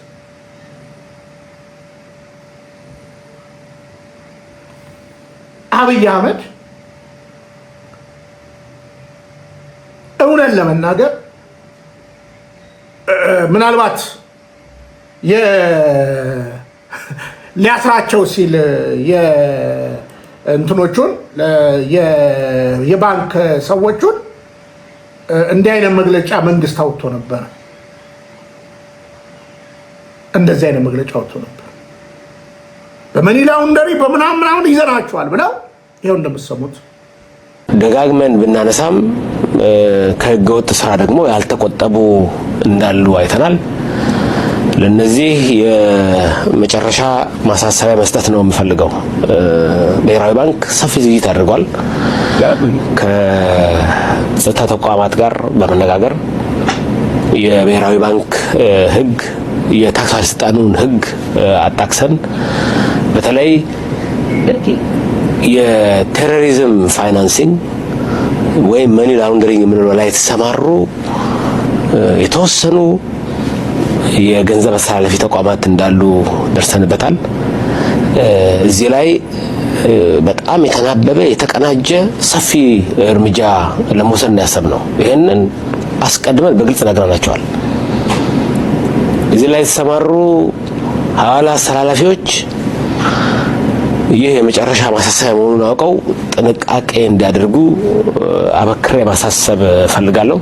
አብይ አህመድ እውነት ለመናገር ምናልባት ሊያስራቸው ሲል እንትኖቹን የባንክ ሰዎቹን እንዲህ አይነት መግለጫ መንግስት አውጥቶ ነበር። እንደዚህ አይነት መግለጫ አውጥቶ ነበር። በመኒ ላውንደሪ በምናምን ይዘናቸዋል ብለው ይኸው እንደምትሰሙት ደጋግመን ብናነሳም ከህገወጥ ስራ ደግሞ ያልተቆጠቡ እንዳሉ አይተናል። ለነዚህ የመጨረሻ ማሳሰቢያ መስጠት ነው የምፈልገው። ብሔራዊ ባንክ ሰፊ ዝግጅት አድርጓል። ከጸጥታ ተቋማት ጋር በመነጋገር የብሔራዊ ባንክ ህግ የታክስ ባለስልጣኑን ህግ አጣክሰን በተለይ የቴሮሪዝም ፋይናንሲንግ ወይም መኒ ላውንደሪንግ የምንለው ላይ የተሰማሩ የተወሰኑ የገንዘብ አስተላላፊ ተቋማት እንዳሉ ደርሰንበታል። እዚህ ላይ በጣም የተናበበ የተቀናጀ ሰፊ እርምጃ ለመውሰድ ያሰብነው ይሄንን አስቀድመን በግልጽ ነግረናቸዋል። እዚህ ላይ የተሰማሩ ሐዋላ አስተላላፊዎች ይህ የመጨረሻ ማሳሰቢያ መሆኑን አውቀው ጥንቃቄ እንዲያደርጉ አበክሬ ማሳሰብ ፈልጋለሁ።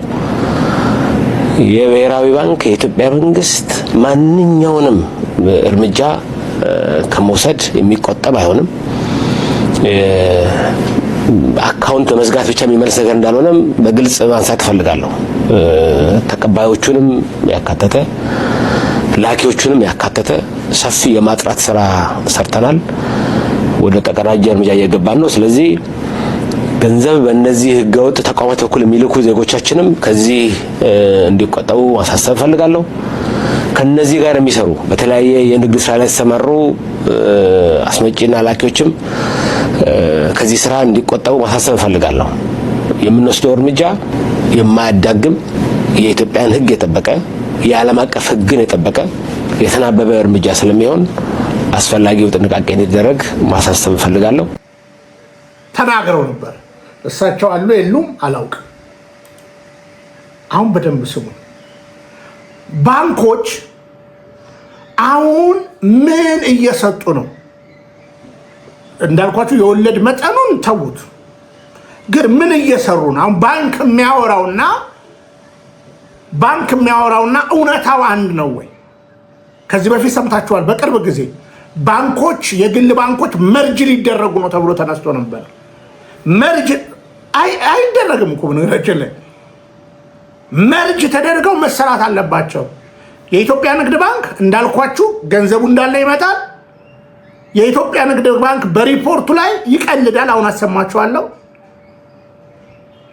የብሔራዊ ባንክ የኢትዮጵያ መንግስት ማንኛውንም እርምጃ ከመውሰድ የሚቆጠብ አይሆንም። አካውንት በመዝጋት ብቻ የሚመልስ ነገር እንዳልሆነም በግልጽ ማንሳት ፈልጋለሁ። ተቀባዮቹንም ያካተተ ላኪዎቹንም ያካተተ ሰፊ የማጥራት ስራ ሰርተናል። ወደ ተቀናጀ እርምጃ እየገባን ነው። ስለዚህ ገንዘብ በእነዚህ ህገወጥ ተቋማት በኩል የሚልኩ ዜጎቻችንም ከዚህ እንዲቆጠቡ ማሳሰብ ፈልጋለሁ። ከነዚህ ጋር የሚሰሩ በተለያየ የንግድ ስራ ላይ ተሰማሩ አስመጪና ላኪዎችም ከዚህ ስራ እንዲቆጠቡ ማሳሰብ ፈልጋለሁ። የምንወስደው እርምጃ የማያዳግም የኢትዮጵያን ህግ የጠበቀ የዓለም አቀፍ ህግን የጠበቀ የተናበበ እርምጃ ስለሚሆን አስፈላጊው ጥንቃቄ እንዲደረግ ማሳሰብ ፈልጋለሁ። ተናግረው ነበር። እሳቸው አሉ የሉም አላውቅም። አሁን በደንብ ስሙ። ባንኮች አሁን ምን እየሰጡ ነው? እንዳልኳችሁ የወለድ መጠኑን ተውት፣ ግን ምን እየሰሩ ነው? አሁን ባንክ የሚያወራውና እውነታው አንድ ነው ወይ? ከዚህ በፊት ሰምታችኋል። በቅርብ ጊዜ ባንኮች የግል ባንኮች መርጅ ሊደረጉ ነው ተብሎ ተነስቶ ነበር። መርጅ አይደረግም እኮ በነገራችን ላይ መርጅ ተደርገው መሰራት አለባቸው። የኢትዮጵያ ንግድ ባንክ እንዳልኳችሁ ገንዘቡ እንዳለ ይመጣል። የኢትዮጵያ ንግድ ባንክ በሪፖርቱ ላይ ይቀልዳል። አሁን አሰማችኋለሁ።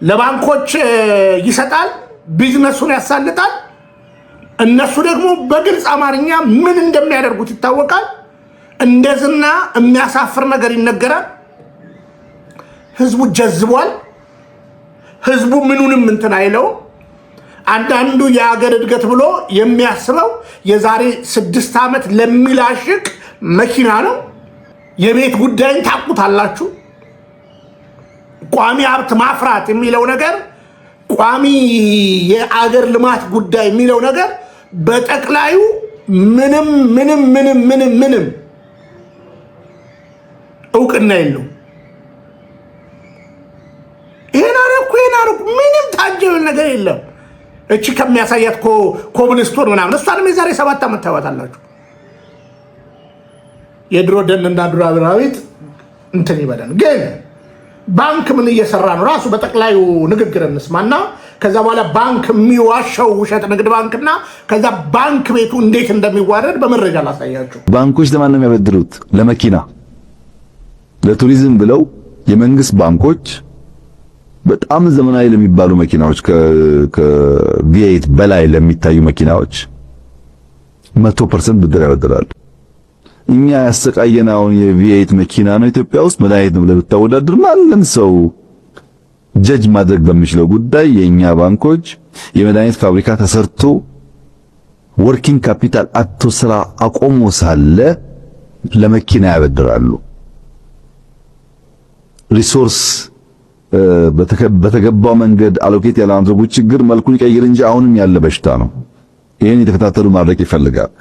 ለባንኮች ይሰጣል፣ ቢዝነሱን ያሳልጣል። እነሱ ደግሞ በግልጽ አማርኛ ምን እንደሚያደርጉት ይታወቃል። እንደዝና የሚያሳፍር ነገር ይነገራል። ህዝቡ ጀዝቧል። ህዝቡ ምኑንም እንትን አይለው። አንዳንዱ የሀገር እድገት ብሎ የሚያስበው የዛሬ 6 ዓመት ለሚላሽቅ መኪና ነው። የቤት ጉዳይን ታውቁታላችሁ። ቋሚ ሀብት ማፍራት የሚለው ነገር፣ ቋሚ የአገር ልማት ጉዳይ የሚለው ነገር በጠቅላዩ ምንም እውቅና የለው። ይሄን አረኩ ምንም ታጀበል ነገር የለም። እቺ ከሚያሳያት ኮብልስቶን ምናምን እሷንም የዛሬ 7 ዓመት ታዋታላችሁ። የድሮ ደንና ድሮ አብራዊት እንትን ይበላል። ግን ባንክ ምን እየሰራ ነው? ራሱ በጠቅላዩ ንግግር እንስማና ከዛ በኋላ ባንክ የሚዋሸው ውሸት ንግድ ባንክና ከዛ ባንክ ቤቱ እንዴት እንደሚዋረድ በመረጃ ላሳያችሁ። ባንኮች ለማን ነው የሚያበድሩት? ለመኪና፣ ለቱሪዝም ብለው የመንግስት ባንኮች በጣም ዘመናዊ ለሚባሉ መኪናዎች ከቪኤት በላይ ለሚታዩ መኪናዎች 100% ብድር ያበድራሉ። እኛ ያሰቃየናውን የቪኤት መኪና ነው ኢትዮጵያ ውስጥ መድኃኒት ነው ብለህ ብታወዳድር ማንም ሰው ጀጅ ማድረግ በሚችለው ጉዳይ የኛ ባንኮች የመድኃኒት ፋብሪካ ተሰርቶ ወርኪንግ ካፒታል አቶ ስራ አቆሞ ሳለ ለመኪና ያበድራሉ። ሪሶርስ በተገባው መንገድ አሎኬት ያላደረጉ ችግር መልኩን ይቀይር እንጂ አሁንም ያለ በሽታ ነው። ይሄን የተከታተሉ ማድረግ ይፈልጋል።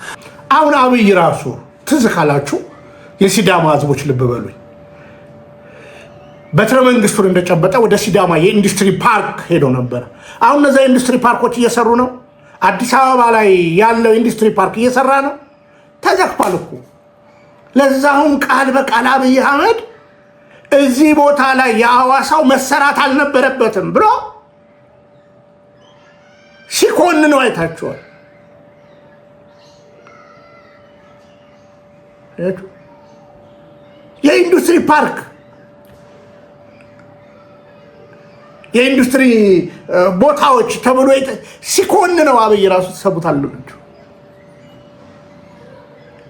አሁን አብይ ራሱ ትዝ ካላችሁ የሲዳማ ህዝቦች ልብ በሉኝ በትረ መንግስቱን እንደጨበጠ ወደ ሲዳማ የኢንዱስትሪ ፓርክ ሄዶ ነበር። አሁን እነዛ ኢንዱስትሪ ፓርኮች እየሰሩ ነው። አዲስ አበባ ላይ ያለው ኢንዱስትሪ ፓርክ እየሰራ ነው። ተዘክቷል እኮ ለዛሁን ቃል በቃል አብይ አህመድ እዚህ ቦታ ላይ የሐዋሳው መሰራት አልነበረበትም ብሎ ሲኮንነው አይታችኋል። የኢንዱስትሪ ፓርክ የኢንዱስትሪ ቦታዎች ተብሎ ሲኮንነው አብይ ራሱ ተሰቡታላችሁ።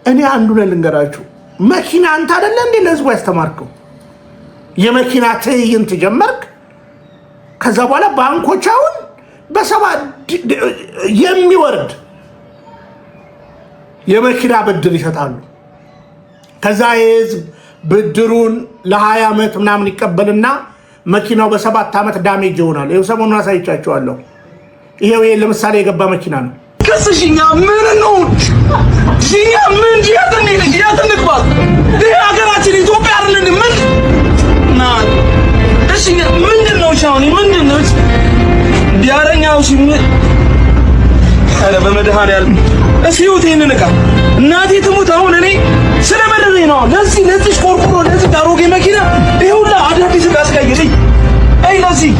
እኔ አንዱ ልንገራችሁ፣ መኪና አንተ አይደለ እንዴ ለህዝቡ ያስተማርከው? የመኪና ትዕይንት ጀመርክ። ከዛ በኋላ ባንኮች አሁን በሰባ የሚወርድ የመኪና ብድር ይሰጣሉ። ከዛ የህዝብ ብድሩን ለ20 ዓመት ምናምን ይቀበልና መኪናው በ7 ዓመት ዳሜጅ ይሆናል። ይኸው ሰሞኑን አሳይቻቸዋለሁ። ይሄው ለምሳሌ የገባ መኪና ነው። ከስሽኛ ምን ነው ሽኛ ምን ያተንክባል ሀገራችን ኢትዮጵያ አይደለን ምን ና እሺኛ ምንድነው ሻውኒ ምንድነው ዲያረኛው ሲም አረ በመድኃኒዓለም እሺ ይውቴን ንቃ እናቴ ትሙት። አሁን እኔ ስለመረረኝ ነው ለዚህ ቆርቆሮ ለዚህ ዳሮጌ መኪና ይሁላ አዳዲስ አስቀይረኝ አይ ለዚህ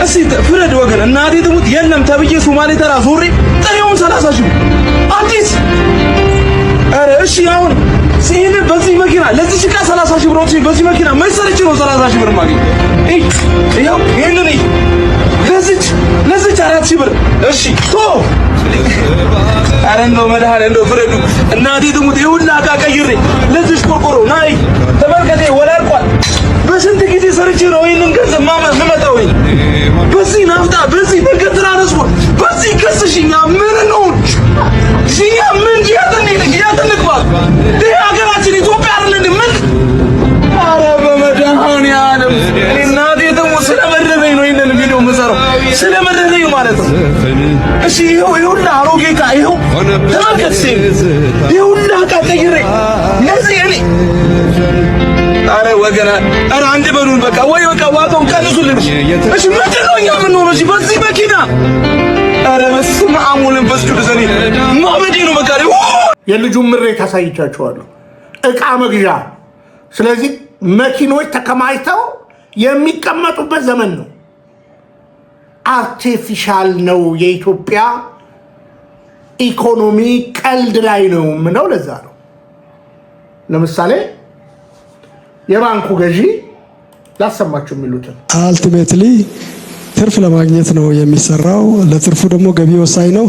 እሺ ፍረድ ወገን እናቴ ትሙት የለም ተብዬ ሶማሌ ተራ ዞሬ ጥሬውን 30 ሺህ አዲስ አረ እሺ አሁን ሲሄድ በዚህ መኪና ለዚህ ዕቃ 30 ሺህ ብር ወጥቶ በዚህ መኪና መሰረች ነው 30 ሺህ ብር ማግኘት ይሄው ይሄንን ለዚህ 4 ሺህ ብር እሺ ቶ አረ እንደው መድኃኒዓለም እንደው ፍረዱ እናቴ ትሙት ይሁላ ዕቃ ቀይሬ ለዚህ ቆርቆሮ ናይ ተመልከቴ ወላርቋል። በስንት ጊዜ ሰርቼ ነው ይሄንን ገንዘብ ማመጣው? በዚህ ናፍጣ በዚህ ትራንስፖርት በዚህ ከስሽኛ ምን ነው ሽኛ ምን ያተንክባል ሀገራችን ኢትዮጵያ አይደለን ምን አረ በመድኃኒዓለም እናቴ ትሙት ስለመረረኝ ነው ይሄንን ቪዲዮ የምሰራው ስለመረረኝ ማለት ነው። እሺ ይሁላ አሮጌ ዕቃ ይሁ ተመልከት ይሁላ ዕቃ ቀይሬ ለዚህ እኔ አረ ወገና አረ አንድ በሉን በቃ ወይ በቃ ዋጋውን ቀንሱልን። እሺ ምንድነው እኛ የምንሆነው እሺ በዚህ መኪና አረ በስመ አብ ወወልድ ወመንፈስ ቅዱስ ማበዴ ነው በቃ የልጁን ምሬት አሳይቻችኋለሁ። ዕቃ መግዣ ስለዚህ መኪኖች ተከማችተው የሚቀመጡበት ዘመን ነው። አርቲፊሻል ነው የኢትዮጵያ ኢኮኖሚ ቀልድ ላይ ነው ምነው ለዛ ነው። ለምሳሌ የባንኩ ገዢ ላሰማችሁ የሚሉትን አልቲሜትሊ ትርፍ ለማግኘት ነው የሚሰራው። ለትርፉ ደግሞ ገቢ ወሳኝ ነው።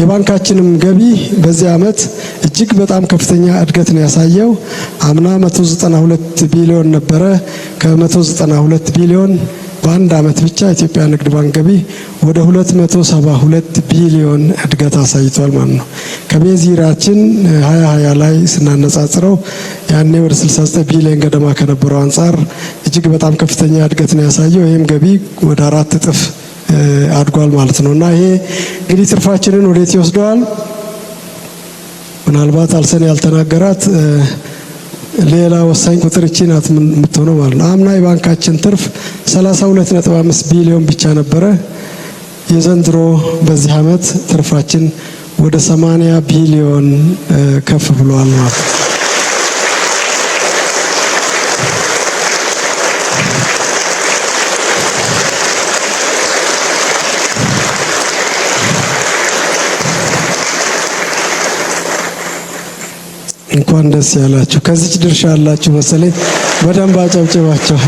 የባንካችንም ገቢ በዚህ ዓመት እጅግ በጣም ከፍተኛ እድገት ነው ያሳየው። አምና 192 ቢሊዮን ነበረ። ከ192 ቢሊዮን በአንድ ዓመት ብቻ ኢትዮጵያ ንግድ ባንክ ገቢ ወደ 272 ቢሊዮን እድገት አሳይቷል ማለት ነው። ከቤዚራችን 2020 ላይ ስናነጻጽረው ያኔ ወደ 69 ቢሊዮን ገደማ ከነበረው አንጻር እጅግ በጣም ከፍተኛ እድገት ነው ያሳየው። ይህም ገቢ ወደ 4 እጥፍ አድጓል ማለት ነው እና ይሄ እንግዲህ ትርፋችንን ወዴት ይወስደዋል? ምናልባት አልሰን ያልተናገራት ሌላ ወሳኝ ቁጥር እቺ ናት የምትሆነው ማለት ነው። አምና የባንካችን ትርፍ 32.5 ቢሊዮን ብቻ ነበረ። የዘንድሮ በዚህ ዓመት ትርፋችን ወደ 80 ቢሊዮን ከፍ ብሏል ማለት ነው። እንኳን ደስ ያላችሁ። ከዚች ድርሻ ያላችሁ መሰለኝ። በደንብ አጨብጭባቸው።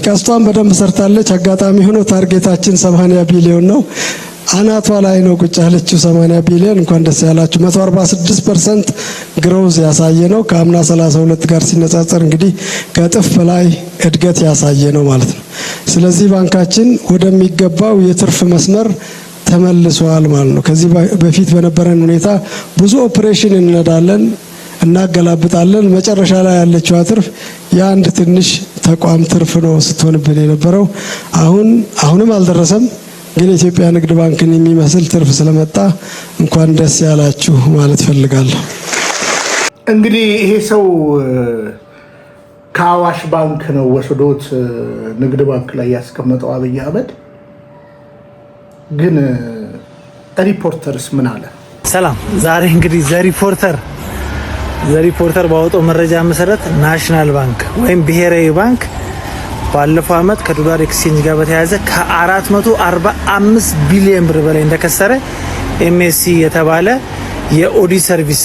ቀስቷን በደንብ ሰርታለች። አጋጣሚ ሆኖ ታርጌታችን 80 ቢሊዮን ነው። አናቷ ላይ ነው ቁጭ ያለችው 80 ቢሊዮን። እንኳን ደስ ያላችሁ። 146% ግሮዝ ያሳየ ነው። ከአምና 32 ጋር ሲነጻጸር እንግዲህ ከእጥፍ በላይ እድገት ያሳየ ነው ማለት ነው። ስለዚህ ባንካችን ወደሚገባው የትርፍ መስመር ተመልሷል ማለት ነው። ከዚህ በፊት በነበረን ሁኔታ ብዙ ኦፕሬሽን እንነዳለን፣ እናገላብጣለን። መጨረሻ ላይ ያለችው ትርፍ የአንድ ትንሽ ተቋም ትርፍ ነው ስትሆንብን የነበረው። አሁንም አልደረሰም፣ ግን የኢትዮጵያ ንግድ ባንክን የሚመስል ትርፍ ስለመጣ እንኳን ደስ ያላችሁ ማለት ፈልጋለሁ። እንግዲህ ይሄ ሰው ከአዋሽ ባንክ ነው ወስዶት ንግድ ባንክ ላይ ያስቀመጠው አብይ አህመድ። ግን ሪፖርተርስ ምን አለ? ሰላም። ዛሬ እንግዲህ ዘሪፖርተር ባወጣው መረጃ መሰረት ናሽናል ባንክ ወይም ብሔራዊ ባንክ ባለፈው ዓመት ከዶላር ኤክስቼንጅ ጋር በተያያዘ ከ445 ቢሊዮን ብር በላይ እንደከሰረ ኤምኤስሲ የተባለ የኦዲት ሰርቪስ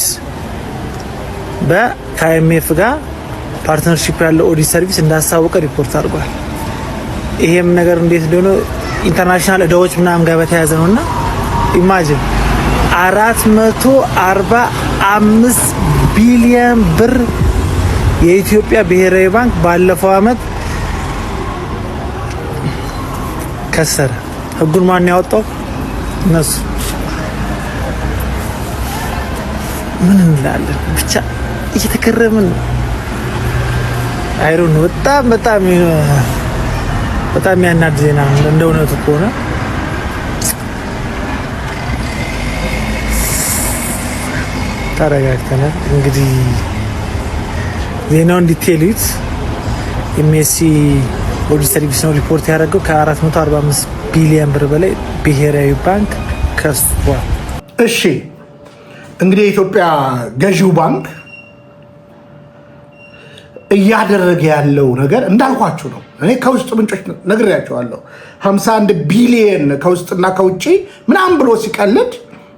ከአይኤምኤፍ ጋር ፓርትነርሺፕ ያለው ኦዲት ሰርቪስ እንዳሳወቀ ሪፖርት አድርጓል። ይሄም ነገር እንዴት እንደሆነ ኢንተርናሽናል እዳዎች ምናምን ጋር በተያያዘ ነውና ኢማጂን 445 ቢሊዮን ብር የኢትዮጵያ ብሔራዊ ባንክ ባለፈው ዓመት ከሰረ። ህጉን ማን ያወጣው? እነሱ። ምን እንላለን ብቻ እየተከረምን አይሮን በጣም ያናድ ዜና እንደ እውነቱ ከሆነ ተረጋግተናል። እንግዲህ ዜናውን ዲቴይሉት ኤምኤስሲ ኦዲት ሰርቪስ ነው ሪፖርት ያደረገው። ከ445 ቢሊዮን ብር በላይ ብሔራዊ ባንክ ከሷል። እሺ እንግዲህ የኢትዮጵያ ገዢው ባንክ እያደረገ ያለው ነገር እንዳልኳችሁ ነው። እኔ ከውስጥ ምንጮች ነግሬያቸዋለሁ። 51 ቢሊዮን ከውስጥና ከውጭ ምናምን ብሎ ሲቀልድ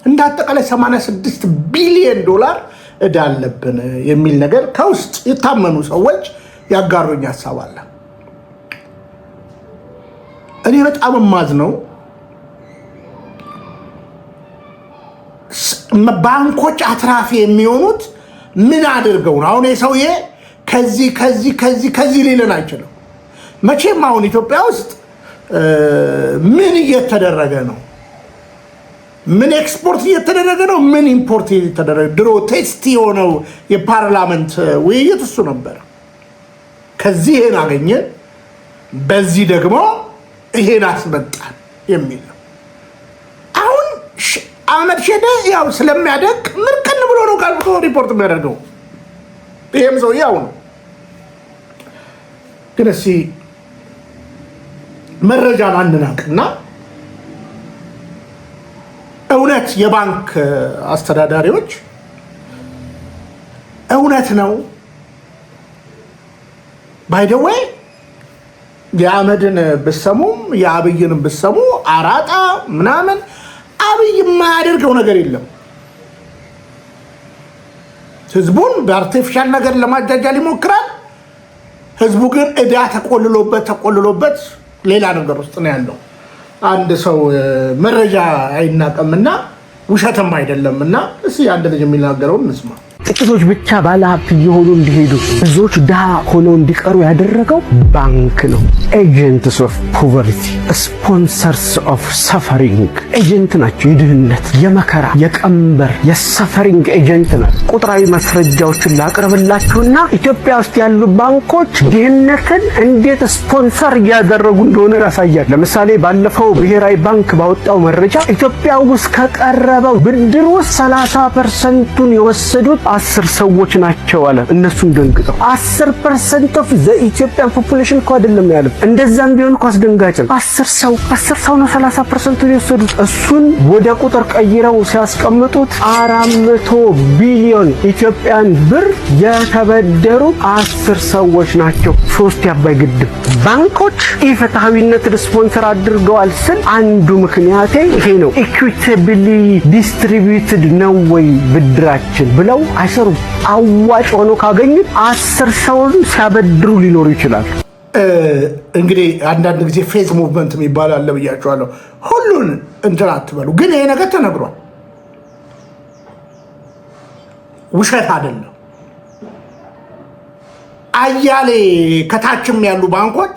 እንዳጠቃላይ 86 ቢሊዮን ዶላር እዳ አለብን የሚል ነገር ከውስጥ የታመኑ ሰዎች ያጋሩኝ ሀሳብ አለ። እኔ በጣም ማዝነው ባንኮች አትራፊ የሚሆኑት ምን አድርገው ነው? አሁን የሰውዬ ከዚህ ሊለን አይችልም። መቼም አሁን ኢትዮጵያ ውስጥ ምን እየተደረገ ነው? ምን ኤክስፖርት እየተደረገ ነው? ምን ኢምፖርት እየተደረገ? ድሮ ቴስት የሆነው የፓርላመንት ውይይት እሱ ነበር። ከዚህ ይሄን አገኘን፣ በዚህ ደግሞ ይሄን አስመጣን የሚል ነው። አሁን አህመድ ሼዴ ያው ስለሚያደግ ምርቅን ብሎ ነው ካልብቶ ሪፖርት የሚያደርገው። ይሄም ሰው ያው ነው። ግን እስኪ መረጃን አንናቅና እውነት የባንክ አስተዳዳሪዎች እውነት ነው ባይደወይ የአህመድን ብሰሙም የአብይን ብሰሙ አራጣ ምናምን አብይ የማያደርገው ነገር የለም። ህዝቡን በአርቲፊሻል ነገር ለማጃጃል ይሞክራል። ህዝቡ ግን እዳ ተቆልሎበት ሌላ ነገር ውስጥ ነው ያለው። አንድ ሰው መረጃ አይናቀምና ውሸትም አይደለምና እስኪ አንድ ልጅ የሚናገረውን እንስማ። ጥቂቶች ብቻ ባለሀብት እየሆኑ እንዲሄዱ ብዙዎች ድሃ ሆነው እንዲቀሩ ያደረገው ባንክ ነው። ኤጀንትስ ኦፍ ፖቨርቲ፣ ስፖንሰርስ ኦፍ ሰፈሪንግ ኤጀንት ናቸው። የድህነት፣ የመከራ፣ የቀንበር፣ የሰፈሪንግ ኤጀንት ናቸው። ቁጥራዊ ማስረጃዎችን ላቅርብላችሁና ኢትዮጵያ ውስጥ ያሉ ባንኮች ድህነትን እንዴት ስፖንሰር እያደረጉ እንደሆነ ያሳያል። ለምሳሌ ባለፈው ብሔራዊ ባንክ ባወጣው መረጃ ኢትዮጵያ ውስጥ ከቀረበው ብድር ውስጥ 30% የወሰዱት 10 ሰዎች ናቸው አለ። እነሱም ደንግጠው 10% ኦፍ ዘ ኢትዮጵያን ፖፑሌሽን እኮ አይደለም ያለው። እንደዛም ቢሆን እኮ አስደንጋጭ ነው። 10 ሰው ነው 30% የወሰዱት። እሱን ወደ ቁጥር ቀይረው ሲያስቀምጡት 400 ቢሊዮን ኢትዮጵያን ብር የተበደሩ 10 ሰዎች ናቸው። 3 የአባይ ግድብ ባንኮች ኢፍትሐዊነትን ስፖንሰር አድርገዋል ስል አንዱ ምክንያቴ ይሄ ነው። ኢኩዊታብሊ ዲስትሪቢዩትድ ነው ወይ ብድራችን ብለው አይሰሩም። አዋጭ ሆኖ ካገኙት 10 ሰውን ሲያበድሩ ሊኖሩ ይችላል። እንግዲህ አንዳንድ ጊዜ ፌዝ ሙቭመንት የሚባል አለ ብያቸዋለሁ። ሁሉን እንትን አትበሉ። ግን ይሄ ነገር ተነግሯል፣ ውሸት አይደለም። አያሌ ከታችም ያሉ ባንኮች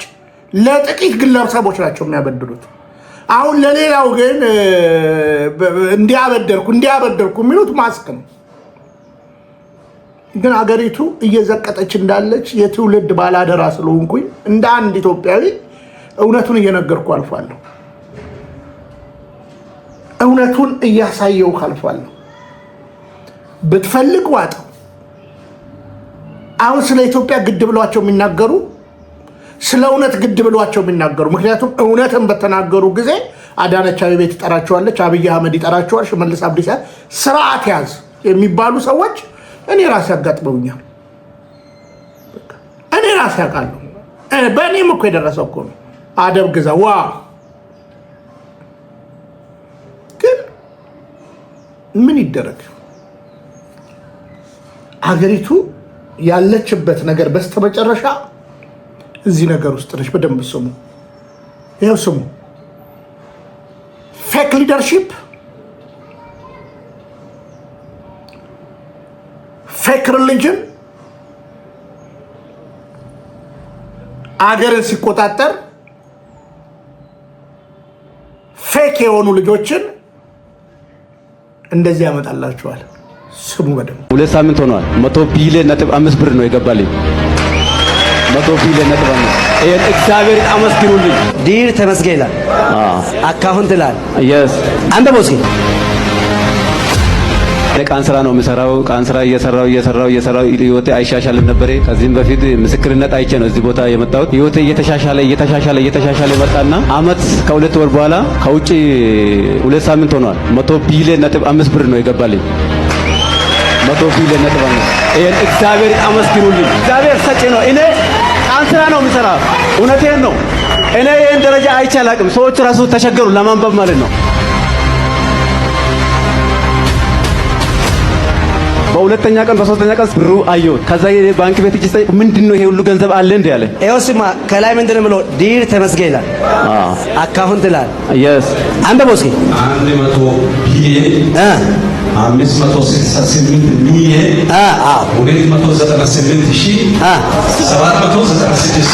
ለጥቂት ግለሰቦች ናቸው የሚያበድሩት። አሁን ለሌላው ግን እንዲያበደርኩ የሚሉት ማስክ ነው። ግን አገሪቱ እየዘቀጠች እንዳለች የትውልድ ባላደራ ስለሆንኩኝ እንደ አንድ ኢትዮጵያዊ እውነቱን እየነገርኩ አልፋለሁ። እውነቱን እያሳየው አልፋለሁ። ብትፈልግ ዋጠው። አሁን ስለ ኢትዮጵያ ግድ ብሏቸው የሚናገሩ ስለ እውነት ግድ ብሏቸው የሚናገሩ ምክንያቱም እውነትን በተናገሩ ጊዜ አዳነች አቤቤ ትጠራቸዋለች፣ አብይ አህመድ ይጠራቸዋል፣ ሽመልስ አብዲሳ ስርዓት ያዝ የሚባሉ ሰዎች እኔ ራሴ ያጋጥመውኛል። እኔ ራሴ ያውቃለሁ። በእኔም እኮ የደረሰው እኮ ነው። አደብ ግዛ ዋ ግን ምን ይደረግ? አገሪቱ ያለችበት ነገር በስተመጨረሻ እዚህ ነገር ውስጥ ነች። በደንብ ስሙ። ይኸው ስሙ። ፌክ ሊደርሺፕ፣ ፌክ ሪሊጅን አገርን ሲቆጣጠር ፌክ የሆኑ ልጆችን እንደዚህ ያመጣላቸዋል። ስሙ በደንብ። 2 ሳምንት ሆኗል። 100 ቢሊዮን ነጥብ 5 ብር ነው የገባልኝ። 100 ቢሊዮን ነጥብ 5 ይሄን እግዚአብሔር አመስግኑልኝ። ዲር ተመስገን ይላል። አካውንት ይላል። yes አንተ ቦስኪ ቃን ስራ ነው የምሰራው። ቃን ስራ እየሰራው ህይወቴ አይሻሻልም ነበር። ከዚህም በፊት ምስክርነት አይቼ ነው እዚህ ቦታ የመጣሁት። ህይወቴ እየተሻሻለ መጣና አመት ከ2 ወር በኋላ ከውጪ 2 ሳምንት ሆኗል። 100 ቢሊዮን ነጥብ 5 ብር ነው የገባልኝ። 100 ቢሊዮን ነጥብ 5 ይሄን እግዚአብሔር አመስግኑልኝ። እግዚአብሔር ሰጪ ነው። እኔ ቃን ስራ ነው የምሰራው። እውነቴን ነው። እኔ ይሄን ደረጃ አይቼ አላቅም። ሰዎች ራሱ ተቸገሩ ለማንበብ ማለት ነው። በሁለተኛ ቀን በሶስተኛ ቀን ብሩ አየሁት። ከዛ ባንክ ቤት እጅ ጠይቅ ምንድነው ይሄ ሁሉ ገንዘብ አለ እንዴ አለ። ይኸው ስማ ከላይ ምንድነው ብሎ ዲር ተመስገን ይላል። አካውንት ይላል። yes አንተ ቦስኪ 100 ቢሊዮን 568 ሚሊዮን 298,796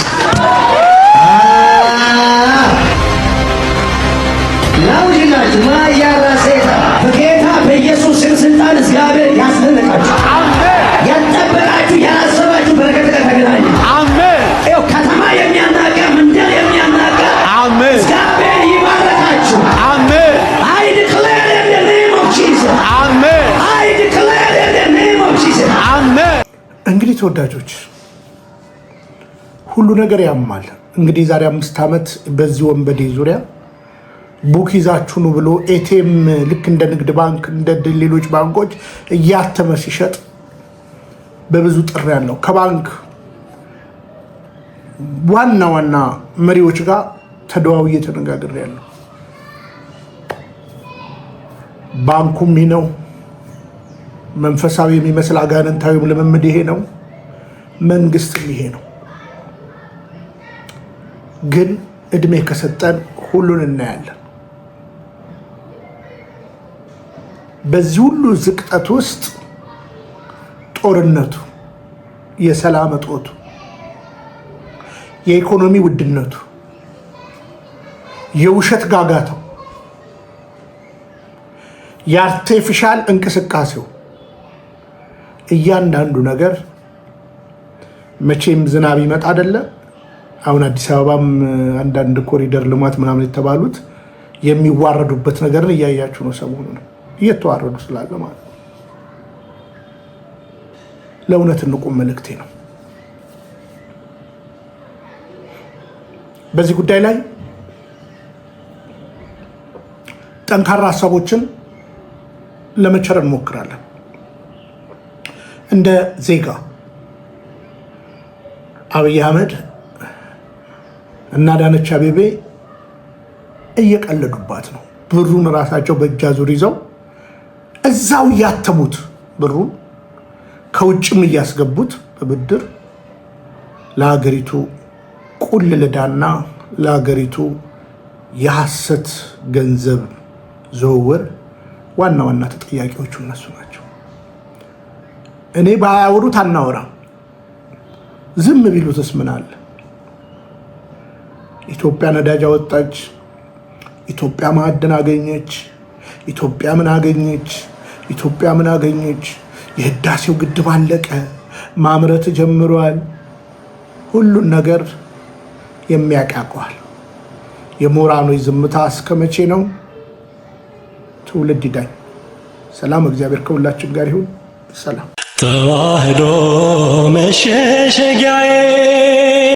ናውጅላችሁ ማያራሴታ በጌታ በኢየሱስ ስልጣን እግዚአብሔር ያስደንቃችሁ። አሜን። ያጠበቃችሁ ያሰባችሁ በረከት ጋር ተገናኙ። አሜን። ይኸው ከተማ የሚያናጋ መንደር የሚያናጋ አሜን። እግዚአብሔር ይባርካችሁ። አሜን። I declare in the name of Jesus. አሜን። I declare in the name of Jesus. አሜን። እንግዲህ ተወዳጆች ሁሉ ነገር ያማል። እንግዲህ ዛሬ 5 ዓመት በዚህ ወንበዴ ዙሪያ ቡክ ይዛችሁ ነው ብሎ ኤቲኤም ልክ እንደ ንግድ ባንክ እንደ ሌሎች ባንኮች እያተመ ሲሸጥ በብዙ ጥሪ ያለው ከባንክ ዋና መሪዎች ጋር ተደዋውዬ ተነጋግሬያለሁ። ባንኩም ይሄ ነው፣ መንፈሳዊ የሚመስል አጋንንታዊ ልምምድ ይሄ ነው፣ መንግስትም ይሄ ነው። ግን እድሜ ከሰጠን ሁሉን እናያለን። በዚህ ሁሉ ዝቅጠት ውስጥ ጦርነቱ፣ የሰላም እጦቱ፣ የኢኮኖሚ ውድነቱ፣ የውሸት ጋጋታው፣ የአርቲፊሻል እንቅስቃሴው እያንዳንዱ ነገር መቼም ዝናብ ይመጣ አይደለ? አሁን አዲስ አበባም አንዳንድ ኮሪደር ልማት ምናምን የተባሉት የሚዋረዱበት ነገርን እያያችሁ ነው። ሰሞኑን እየተዋረዱ ስላለ ማለት ነው። ለእውነት እንቁም መልእክቴ ነው። በዚህ ጉዳይ ላይ ጠንካራ ሀሳቦችን ለመቸር እንሞክራለን። እንደ ዜጋ አብይ አህመድ እና አዳነች አቤቤ እየቀለዱባት ነው። ብሩን ራሳቸው በእጅ አዙር ይዘው እዛው ያተሙት ብሩን ከውጭም እያስገቡት በብድር ለሀገሪቱ ቁልልዳና ለሀገሪቱ የሐሰት ገንዘብ ዝውውር ዋና ተጠያቂዎቹ እነሱ ናቸው። እኔ ባያወሩት አናወራም። ዝም ቢሉትስ ምን አለ? ኢትዮጵያ ነዳጅ አወጣች፣ ኢትዮጵያ ማዕድን አገኘች፣ ኢትዮጵያ ምን አገኘች፣ ኢትዮጵያ ምን አገኘች፣ የህዳሴው ግድብ አለቀ፣ ማምረት ጀምሯል። ሁሉን ነገር የሚያቃቋል። የምሁራኖች ዝምታ እስከ መቼ ነው? ትውልድ ይዳኝ። ሰላም፣ እግዚአብሔር ከሁላችን ጋር ይሁን። ሰላም። ተዋህዶ መሸሸጊያዬ